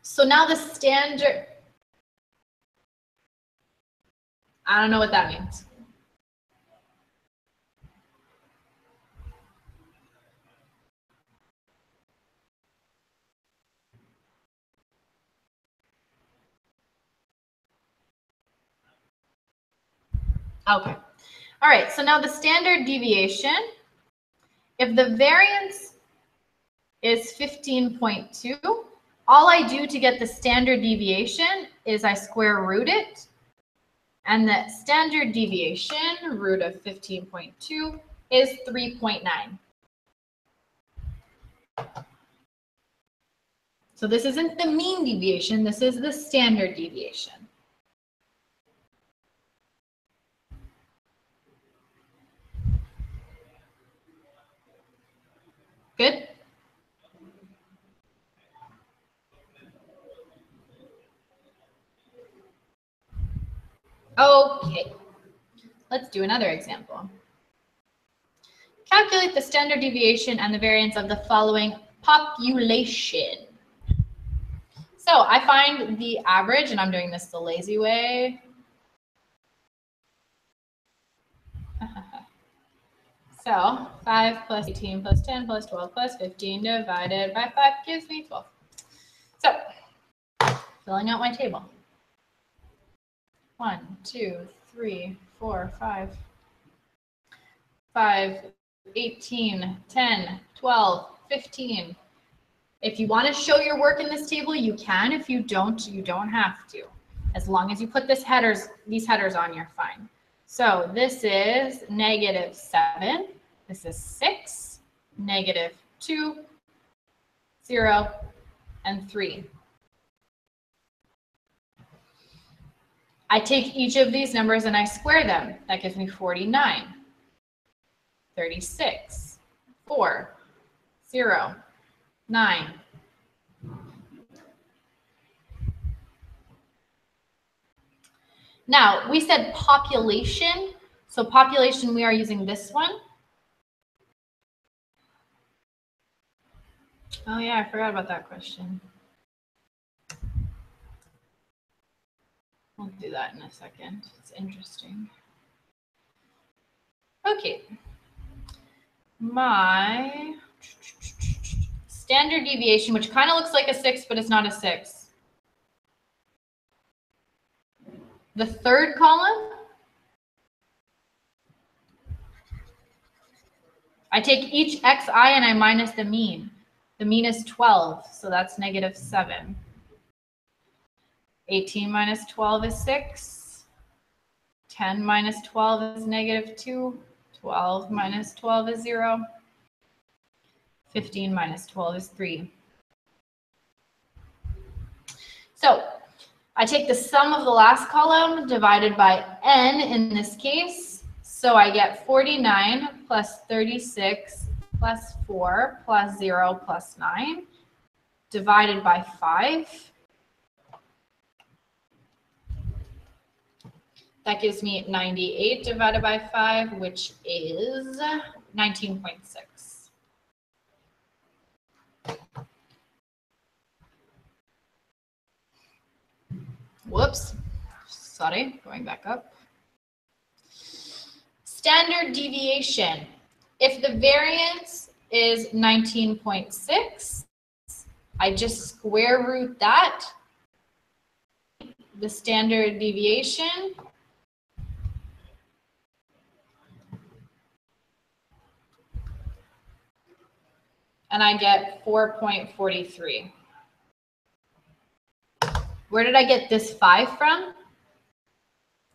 So now the standard, I don't know what that means. Okay. All right, so now the standard deviation, if the variance is 15.2, all I do to get the standard deviation is I square root it, and the standard deviation, root of 15.2, is 3.9. So this isn't the mean deviation, this is the standard deviation. Good? Okay, let's do another example. Calculate the standard deviation and the variance of the following population. So I find the average, and I'm doing this the lazy way. So 5 plus 18 plus 10 plus 12 plus 15 divided by 5 gives me 12. So filling out my table. 1, 2, 3, 4, 5. 5, 18, 10, 12, 15. If you want to show your work in this table, you can. If you don't, you don't have to. As long as you put these headers on, you're fine. So this is -7. This is 6, -2, 0, and 3. I take each of these numbers and I square them. That gives me 49, 36, 4, 0, 9. Now, we said population. So population, we are using this one. Oh yeah, I forgot about that question. We'll do that in a second. It's interesting. Okay. My standard deviation, which kind of looks like a 6, but it's not a 6. The third column, I take each xi and I minus the mean. The mean is 12, so that's -7. 18 minus 12 is 6. 10 minus 12 is -2. 12 minus 12 is 0. 15 minus 12 is 3. So I take the sum of the last column divided by n in this case. So I get 49 plus 36 plus 4 plus 0 plus 9 divided by 5. That gives me 98 divided by 5, which is 19.6. Whoops, sorry, going back up. Standard deviation. If the variance is 19.6, I just square root that. The standard deviation. And I get 4.43. Where did I get this 5 from?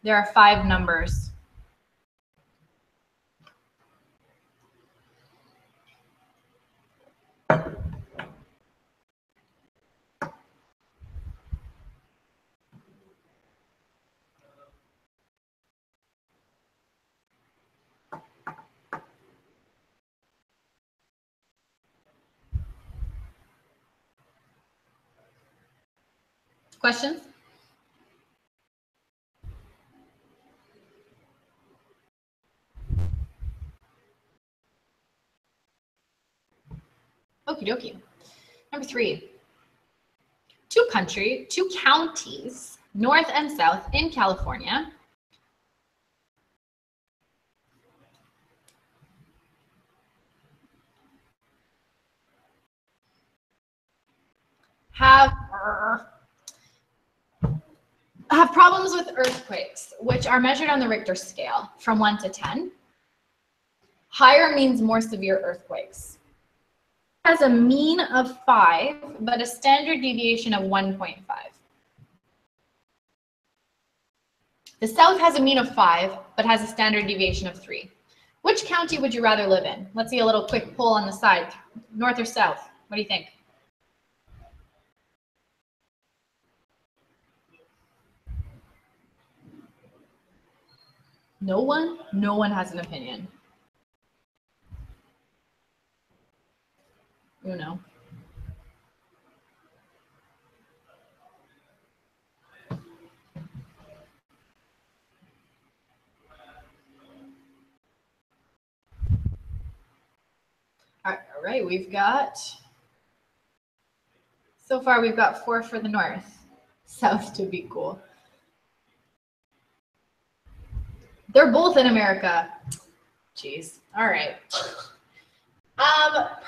There are 5 numbers. Questions? Okie dokie. Number 3. Two counties, north and south in California, have problems with earthquakes, which are measured on the Richter scale from 1 to 10. Higher means more severe earthquakes. Has a mean of 5, but a standard deviation of 1.5. The South has a mean of 5, but has a standard deviation of 3. Which county would you rather live in? Let's see a little quick poll on the side. North or South? What do you think? No one? No one has an opinion. Uno. All right, we've got, so far we've got 4 for the North. South to be cool. They're both in America. Jeez. All right.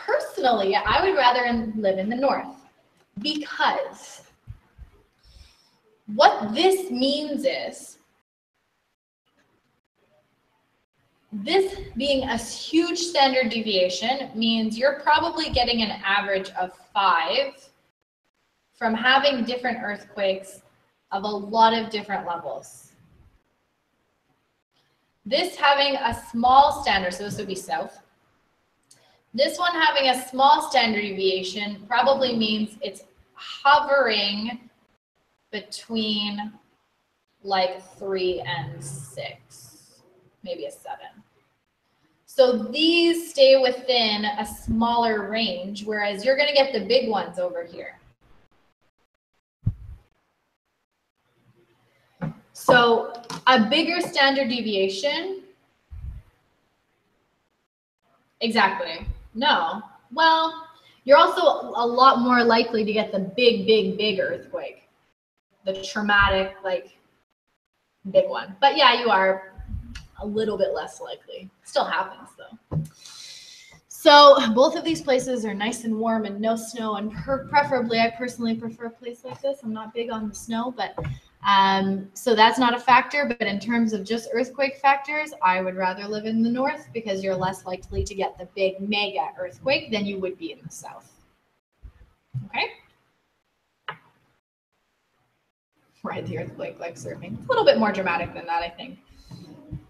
Personally, I would rather live in the North because what this means is this being a huge standard deviation means you're probably getting an average of 5 from having different earthquakes of a lot of different levels. This having a small standard, so this would be South. This one having a small standard deviation probably means it's hovering between like 3 and 6, maybe a 7. So these stay within a smaller range, whereas you're going to get the big ones over here. So a bigger standard deviation, exactly, no. Well, you're also a lot more likely to get the big earthquake, the traumatic, like, big one. But yeah, you are a little bit less likely. Still happens though. So both of these places are nice and warm and no snow, and preferably, I personally prefer a place like this. I'm not big on the snow, but so that's not a factor. But in terms of just earthquake factors, I would rather live in the North because you're less likely to get the big mega earthquake than you would be in the South. Okay? Ride the earthquake like surfing. It's a little bit more dramatic than that, I think.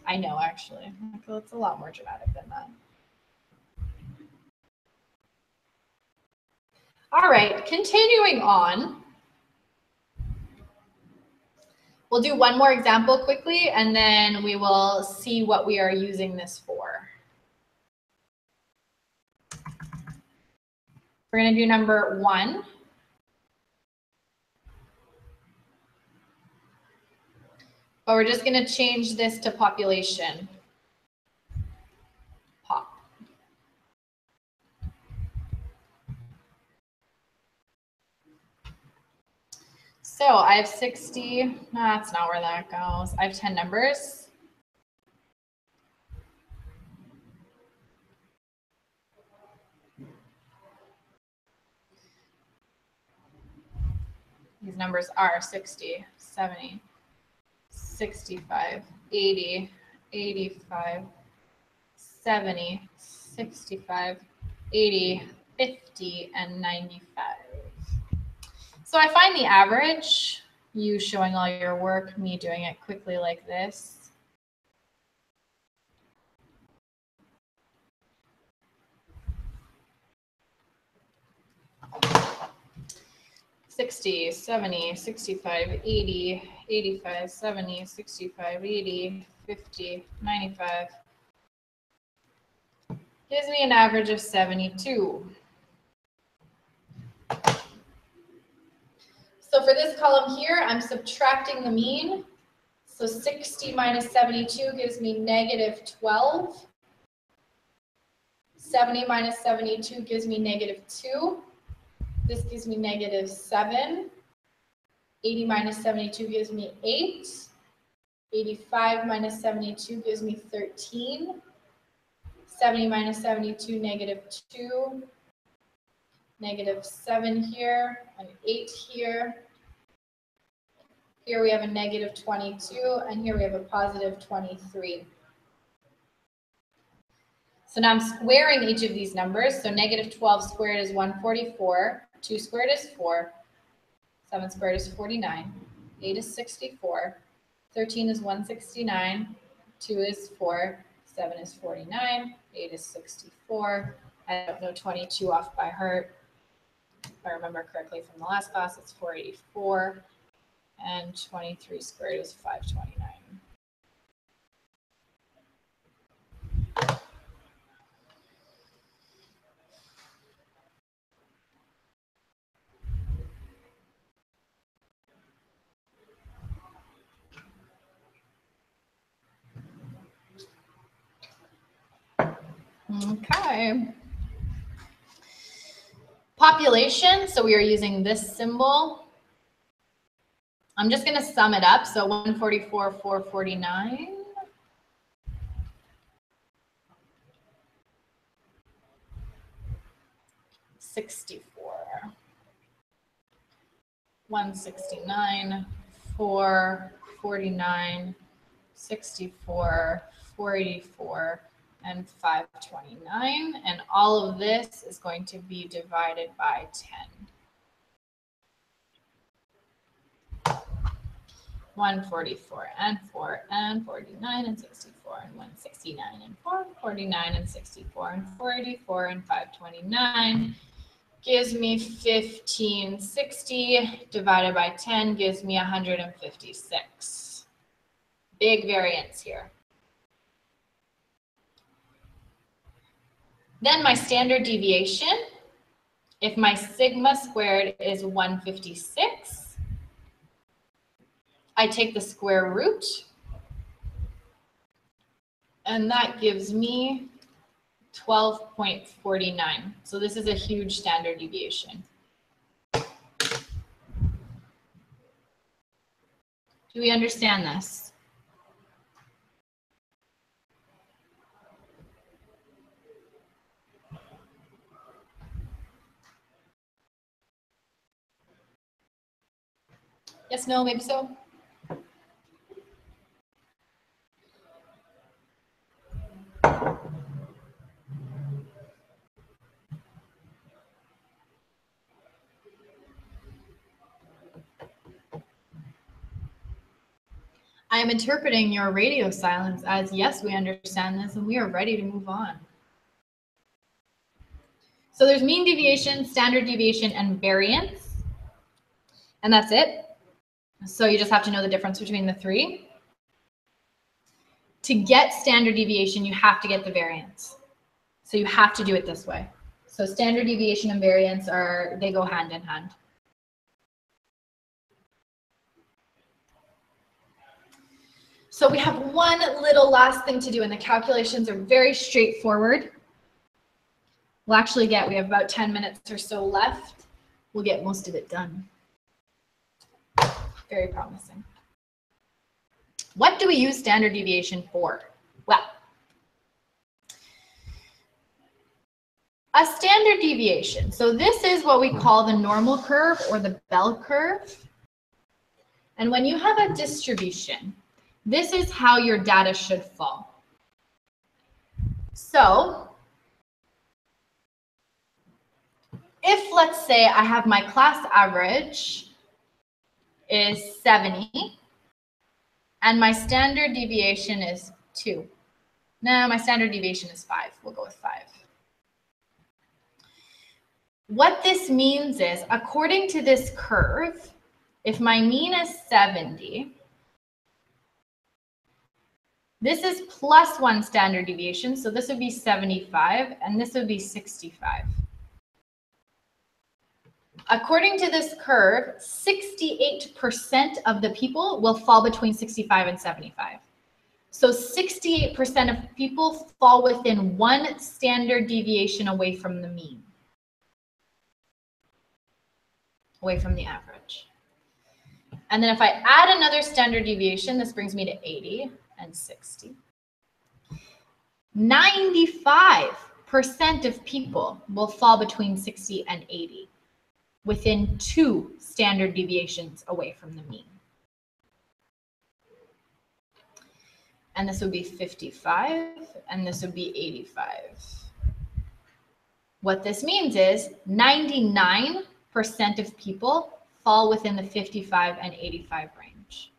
I know, actually. I feel it's a lot more dramatic than that. All right, continuing on. We'll do one more example quickly, and then we will see what we are using this for. We're going to do number 1. But we're just going to change this to population. Pop. So I have 60. No, that's not where that goes. I have 10 numbers. These numbers are 60, 70, 65, 80, 85, 70, 65, 80, 50, and 95. So I find the average, you showing all your work, me doing it quickly like this. $60, 70, 65, 80, 85, 70, 65, 80, 50, 95. Gives me an average of 72. So for this column here, I'm subtracting the mean. So 60 minus 72 gives me negative 12. 70 minus 72 gives me negative 2. This gives me negative 7. 80 minus 72 gives me 8. 85 minus 72 gives me 13. 70 minus 72, negative 2. -7 here, an 8 here. Here we have a -22, and here we have a +23. So now I'm squaring each of these numbers. So -12 squared is 144, 2 squared is 4, 7 squared is 49, 8 is 64, 13 is 169, 2 is 4, 7 is 49, 8 is 64. I don't know 22 off by heart. If I remember correctly from the last class, it's 484, and 23 squared is 529. Okay. Population, so we are using this symbol. I'm just going to sum it up. So 144, 449. $64. 169, 449, 64, 484, and 529. And all of this is going to be divided by 10. 144 and 4 and 49 and 64 and 169 and 4, 49 and 64 and 484 and 529 gives me 1560 divided by 10 gives me 156. Big variance here. Then my standard deviation, if my sigma squared is 156, I take the square root, and that gives me 12.49. So this is a huge standard deviation. Do we understand this? Yes, no, maybe so. I am interpreting your radio silence as, yes, we understand this and we are ready to move on. So there's mean deviation, standard deviation, and variance. And that's it. So you just have to know the difference between the three. To get standard deviation, you have to get the variance. So you have to do it this way. So standard deviation and variance they go hand in hand. So we have one little last thing to do, and the calculations are very straightforward. We have about 10 minutes or so left. We'll get most of it done. Very promising. What do we use standard deviation for? Well, a standard deviation. So this is what we call the normal curve or the bell curve. And when you have a distribution, this is how your data should fall. So if, let's say, I have my class average is 70 and my standard deviation is 2. No, my standard deviation is 5. We'll go with 5. What this means is, according to this curve, if my mean is 70, this is plus 1 standard deviation, so this would be 75, and this would be 65. According to this curve, 68% of the people will fall between 65 and 75. So 68% of people fall within 1 standard deviation away from the mean, away from the average. And then if I add another standard deviation, this brings me to 80 and 60. 95% of people will fall between 60 and 80 within 2 standard deviations away from the mean. And this would be 55, and this would be 85. What this means is 99% of people fall within the 55 and 85 range,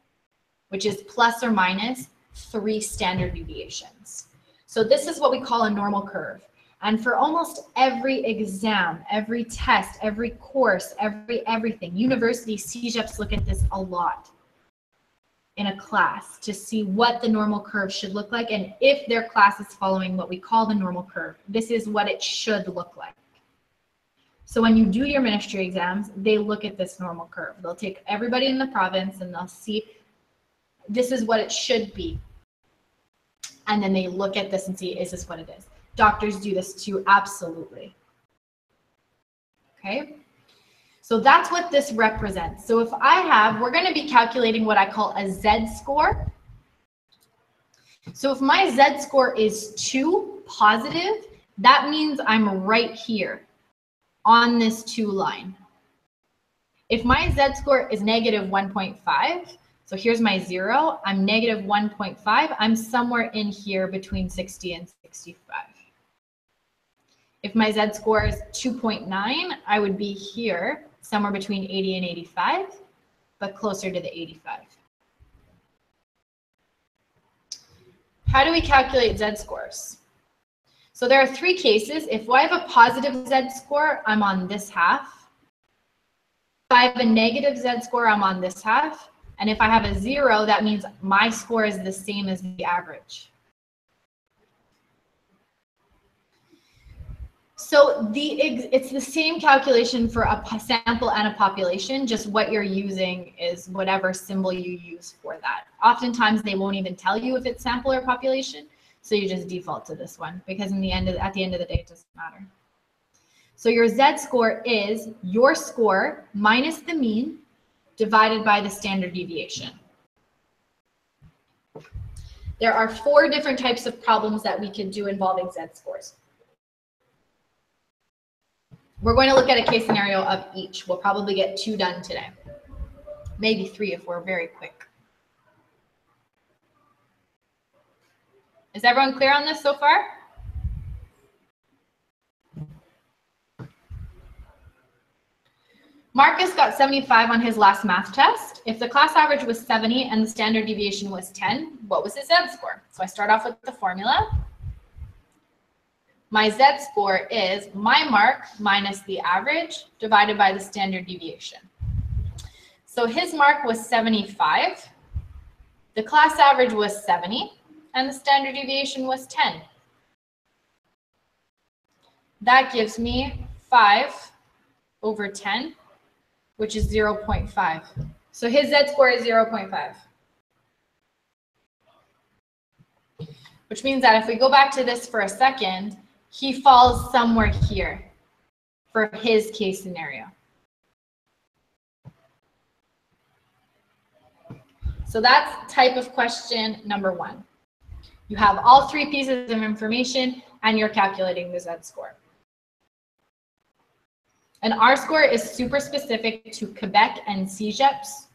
which is plus or minus 3 standard deviations. So this is what we call a normal curve. And for almost every exam, every test, every course, everything, university CEGEPs look at this a lot in a class to see what the normal curve should look like, and if their class is following what we call the normal curve, this is what it should look like. So when you do your ministry exams, they look at this normal curve. They'll take everybody in the province and they'll see this is what it should be. And then they look at this and see, is this what it is? Doctors do this too, absolutely. Okay. So that's what this represents. So if I have, we're going to be calculating what I call a Z-score. So if my Z-score is 2 positive, that means I'm right here on this 2 line. If my Z-score is negative 1.5, so here's my 0, I'm negative 1.5, I'm somewhere in here between 60 and 65. If my Z-score is 2.9, I would be here somewhere between 80 and 85, but closer to the 85. How do we calculate Z-scores? So there are 3 cases. If I have a positive Z-score, I'm on this half. If I have a negative Z-score, I'm on this half. And if I have a 0, that means my score is the same as the average. So it's the same calculation for a sample and a population, just what you're using is whatever symbol you use for that. Oftentimes they won't even tell you if it's sample or population, so you just default to this one because at the end of the day it doesn't matter. So your Z-score is your score minus the mean divided by the standard deviation. There are 4 different types of problems that we can do involving Z-scores. We're going to look at a case scenario of each. We'll probably get 2 done today. Maybe 3 if we're very quick. Is everyone clear on this so far? Marcus got 75 on his last math test. If the class average was 70 and the standard deviation was 10, what was his Z-score? So I start off with the formula. My Z-score is my mark minus the average divided by the standard deviation. So his mark was 75, the class average was 70, and the standard deviation was 10. That gives me 5 over 10, which is 0.5. So his Z-score is 0.5. Which means that if we go back to this for a second, he falls somewhere here for his case scenario. So that's type of question number 1. You have all 3 pieces of information and you're calculating the Z-score. An R-score is super specific to Quebec and CEGEPs.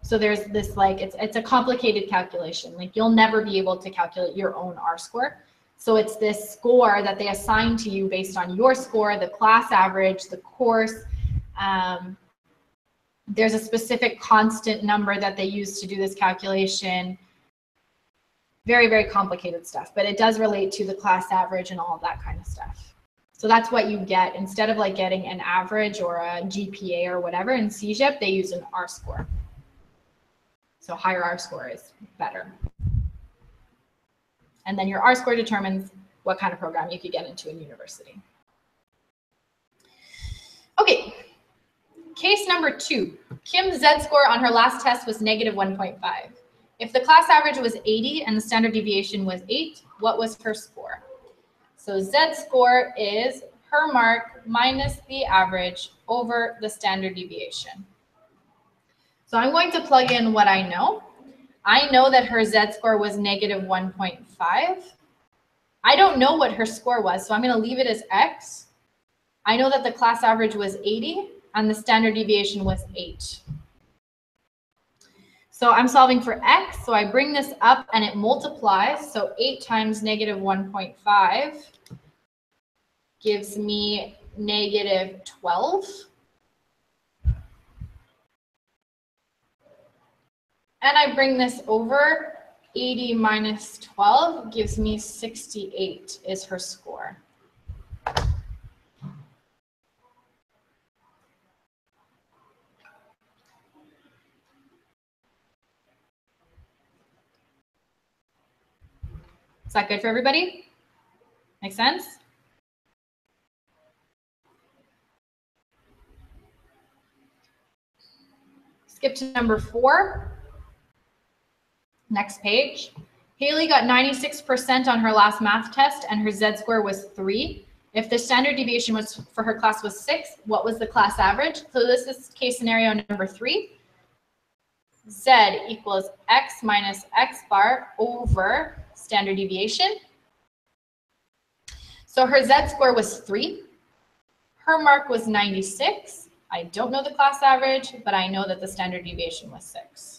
So there's this it's a complicated calculation. Like you'll never be able to calculate your own R-score. So it's this score that they assign to you based on your score, the class average, the course. There's a specific constant number that they use to do this calculation. Very, very complicated stuff, but it does relate to the class average and all of that kind of stuff. So that's what you get. Instead of like getting an average or a GPA or whatever in CEGEP, they use an R-score. So higher R-score is better. And then your R-score determines what kind of program you could get into in university. Okay, case number 2. Kim's Z-score on her last test was negative 1.5. If the class average was 80 and the standard deviation was 8, what was her score? So Z-score is her mark minus the average over the standard deviation. So I'm going to plug in what I know. I know that her Z-score was negative 1.5. I don't know what her score was, so I'm going to leave it as X. I know that the class average was 80 and the standard deviation was 8. So I'm solving for X, so I bring this up and it multiplies. So 8 times negative 1.5 gives me negative 12. And I bring this over, 80 minus 12 gives me 68 is her score. Is that good for everybody? Make sense? Skip to number 4. Next page. Haley got 96% on her last math test and her Z-score was 3. If the standard deviation was for her class was 6, what was the class average? So this is case scenario number 3. Z equals X minus X bar over standard deviation. So her Z-score was 3. Her mark was 96. I don't know the class average, but I know that the standard deviation was 6.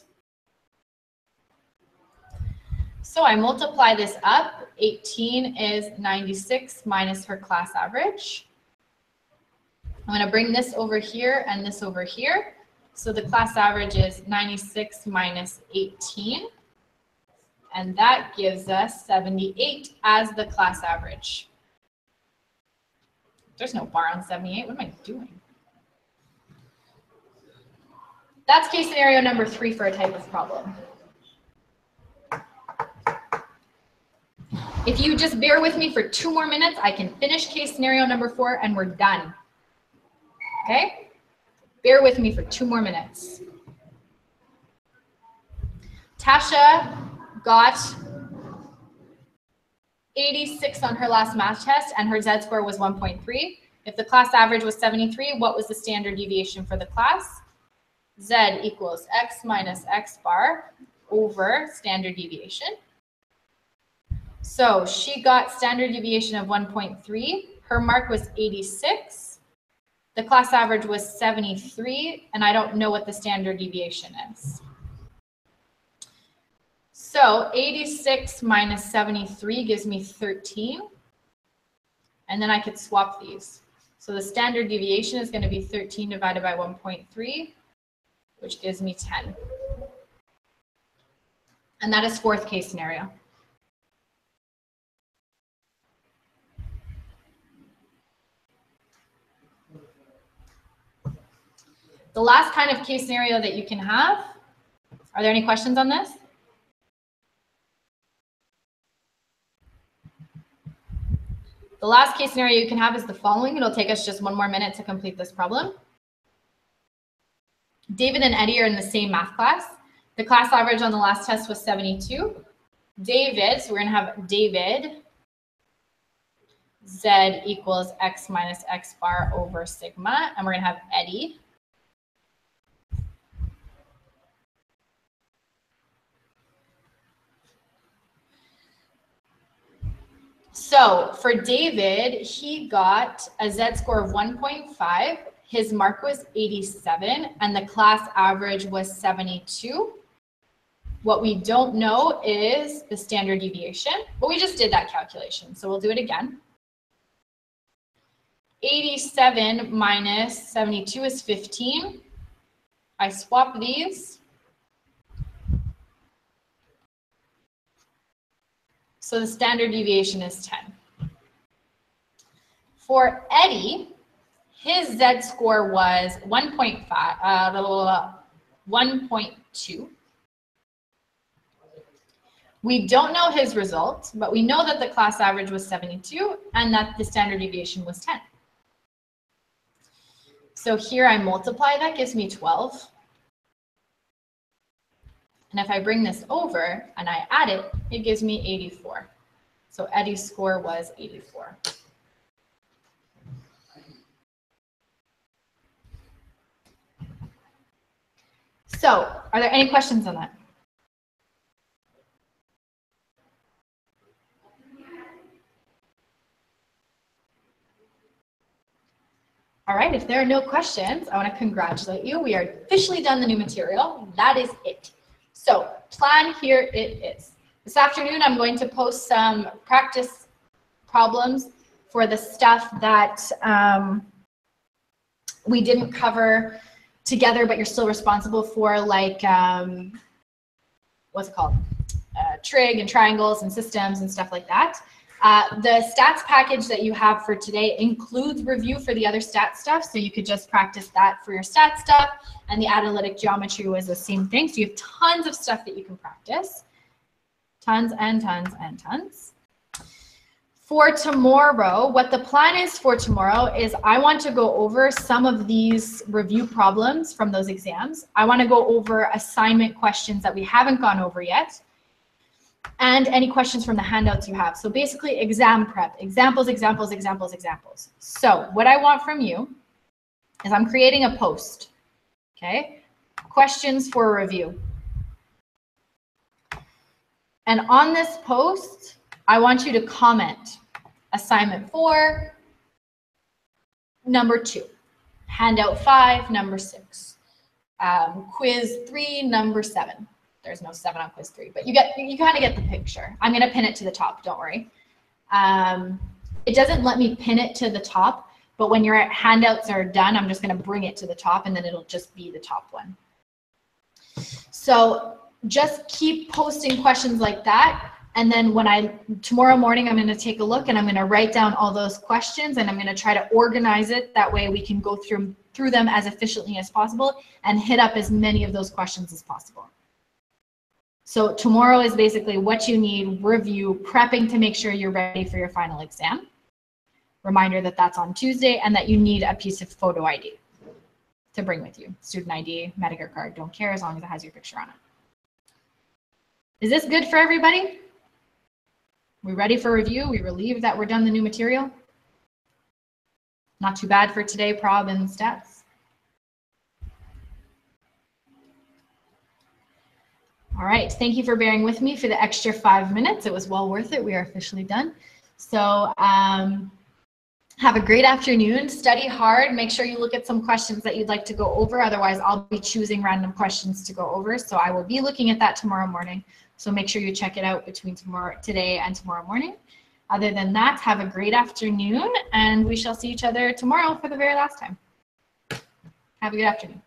So I multiply this up. 18 is 96 minus her class average. I'm going to bring this over here and this over here. So the class average is 96 minus 18. And that gives us 78 as the class average. There's no bar on 78. What am I doing? That's case scenario number 3 for a type of problem. If you just bear with me for 2 more minutes, I can finish case scenario number 4 and we're done. Okay? Bear with me for 2 more minutes. Tasha got 86 on her last math test and her Z-score was 1.3. If the class average was 73, what was the standard deviation for the class? Z equals X minus X bar over standard deviation. So she got standard deviation of 1.3. Her mark was 86. The class average was 73, and I don't know what the standard deviation is. So 86 minus 73 gives me 13. And then I could swap these. So the standard deviation is going to be 13 divided by 1.3, which gives me 10. And that is 4th case scenario. The last kind of case scenario that you can have, are there any questions on this? The last case scenario you can have is the following. It'll take us just 1 more minute to complete this problem. David and Eddie are in the same math class. The class average on the last test was 72. David, so we're going to have David, Z equals X minus X bar over sigma. And we're going to have Eddie, so for David, he got a Z-score of 1.5. His mark was 87, and the class average was 72. What we don't know is the standard deviation, but we just did that calculation, so we'll do it again. 87 minus 72 is 15. I swap these. So the standard deviation is 10. For Eddie, his Z-score was 1.2. We don't know his result, but we know that the class average was 72 and that the standard deviation was 10. So here I multiply, that gives me 12. And if I bring this over and I add it, it gives me 84. So Eddie's score was 84. So are there any questions on that? All right, if there are no questions, I want to congratulate you. We are officially done the new material. That is it. So plan, here it is. This afternoon, I'm going to post some practice problems for the stuff that we didn't cover together, but you're still responsible for, like, what's it called? Trig and triangles and systems and stuff like that. The stats package that you have for today includes review for the other stat stuff, so you could just practice that for your stat stuff, and the analytic geometry was the same thing. So you have tons of stuff that you can practice. Tons and tons and tons. For tomorrow, what the plan is for tomorrow is I want to go over some of these review problems from those exams. I want to go over assignment questions that we haven't gone over yet, and any questions from the handouts you have. So basically exam prep, examples, examples, examples, examples. So what I want from you is I'm creating a post, okay? Questions for review. And on this post, I want you to comment assignment 4, number 2, handout 5, number 6, quiz 3, number 7. There's no 7 on quiz 3, but you kind of get the picture. I'm going to pin it to the top, don't worry. It doesn't let me pin it to the top, but when your handouts are done, I'm just going to bring it to the top, and then it'll just be the top one. So just keep posting questions like that, and then tomorrow morning, I'm going to take a look, and I'm going to write down all those questions, and I'm going to try to organize it. That way we can go through them as efficiently as possible and hit up as many of those questions as possible. So tomorrow is basically what you need, review, prepping to make sure you're ready for your final exam. Reminder that that's on Tuesday, and that you need a piece of photo ID to bring with you. Student ID, Medicare card, don't care, as long as it has your picture on it. Is this good for everybody? We ready for review? We relieved that we're done the new material? Not too bad for today, prob and stats. All right, thank you for bearing with me for the extra 5 minutes. It was well worth it. We are officially done. So have a great afternoon. Study hard. Make sure you look at some questions that you'd like to go over. Otherwise, I'll be choosing random questions to go over. So I will be looking at that tomorrow morning. So make sure you check it out between today and tomorrow morning. Other than that, have a great afternoon, and we shall see each other tomorrow for the very last time. Have a good afternoon.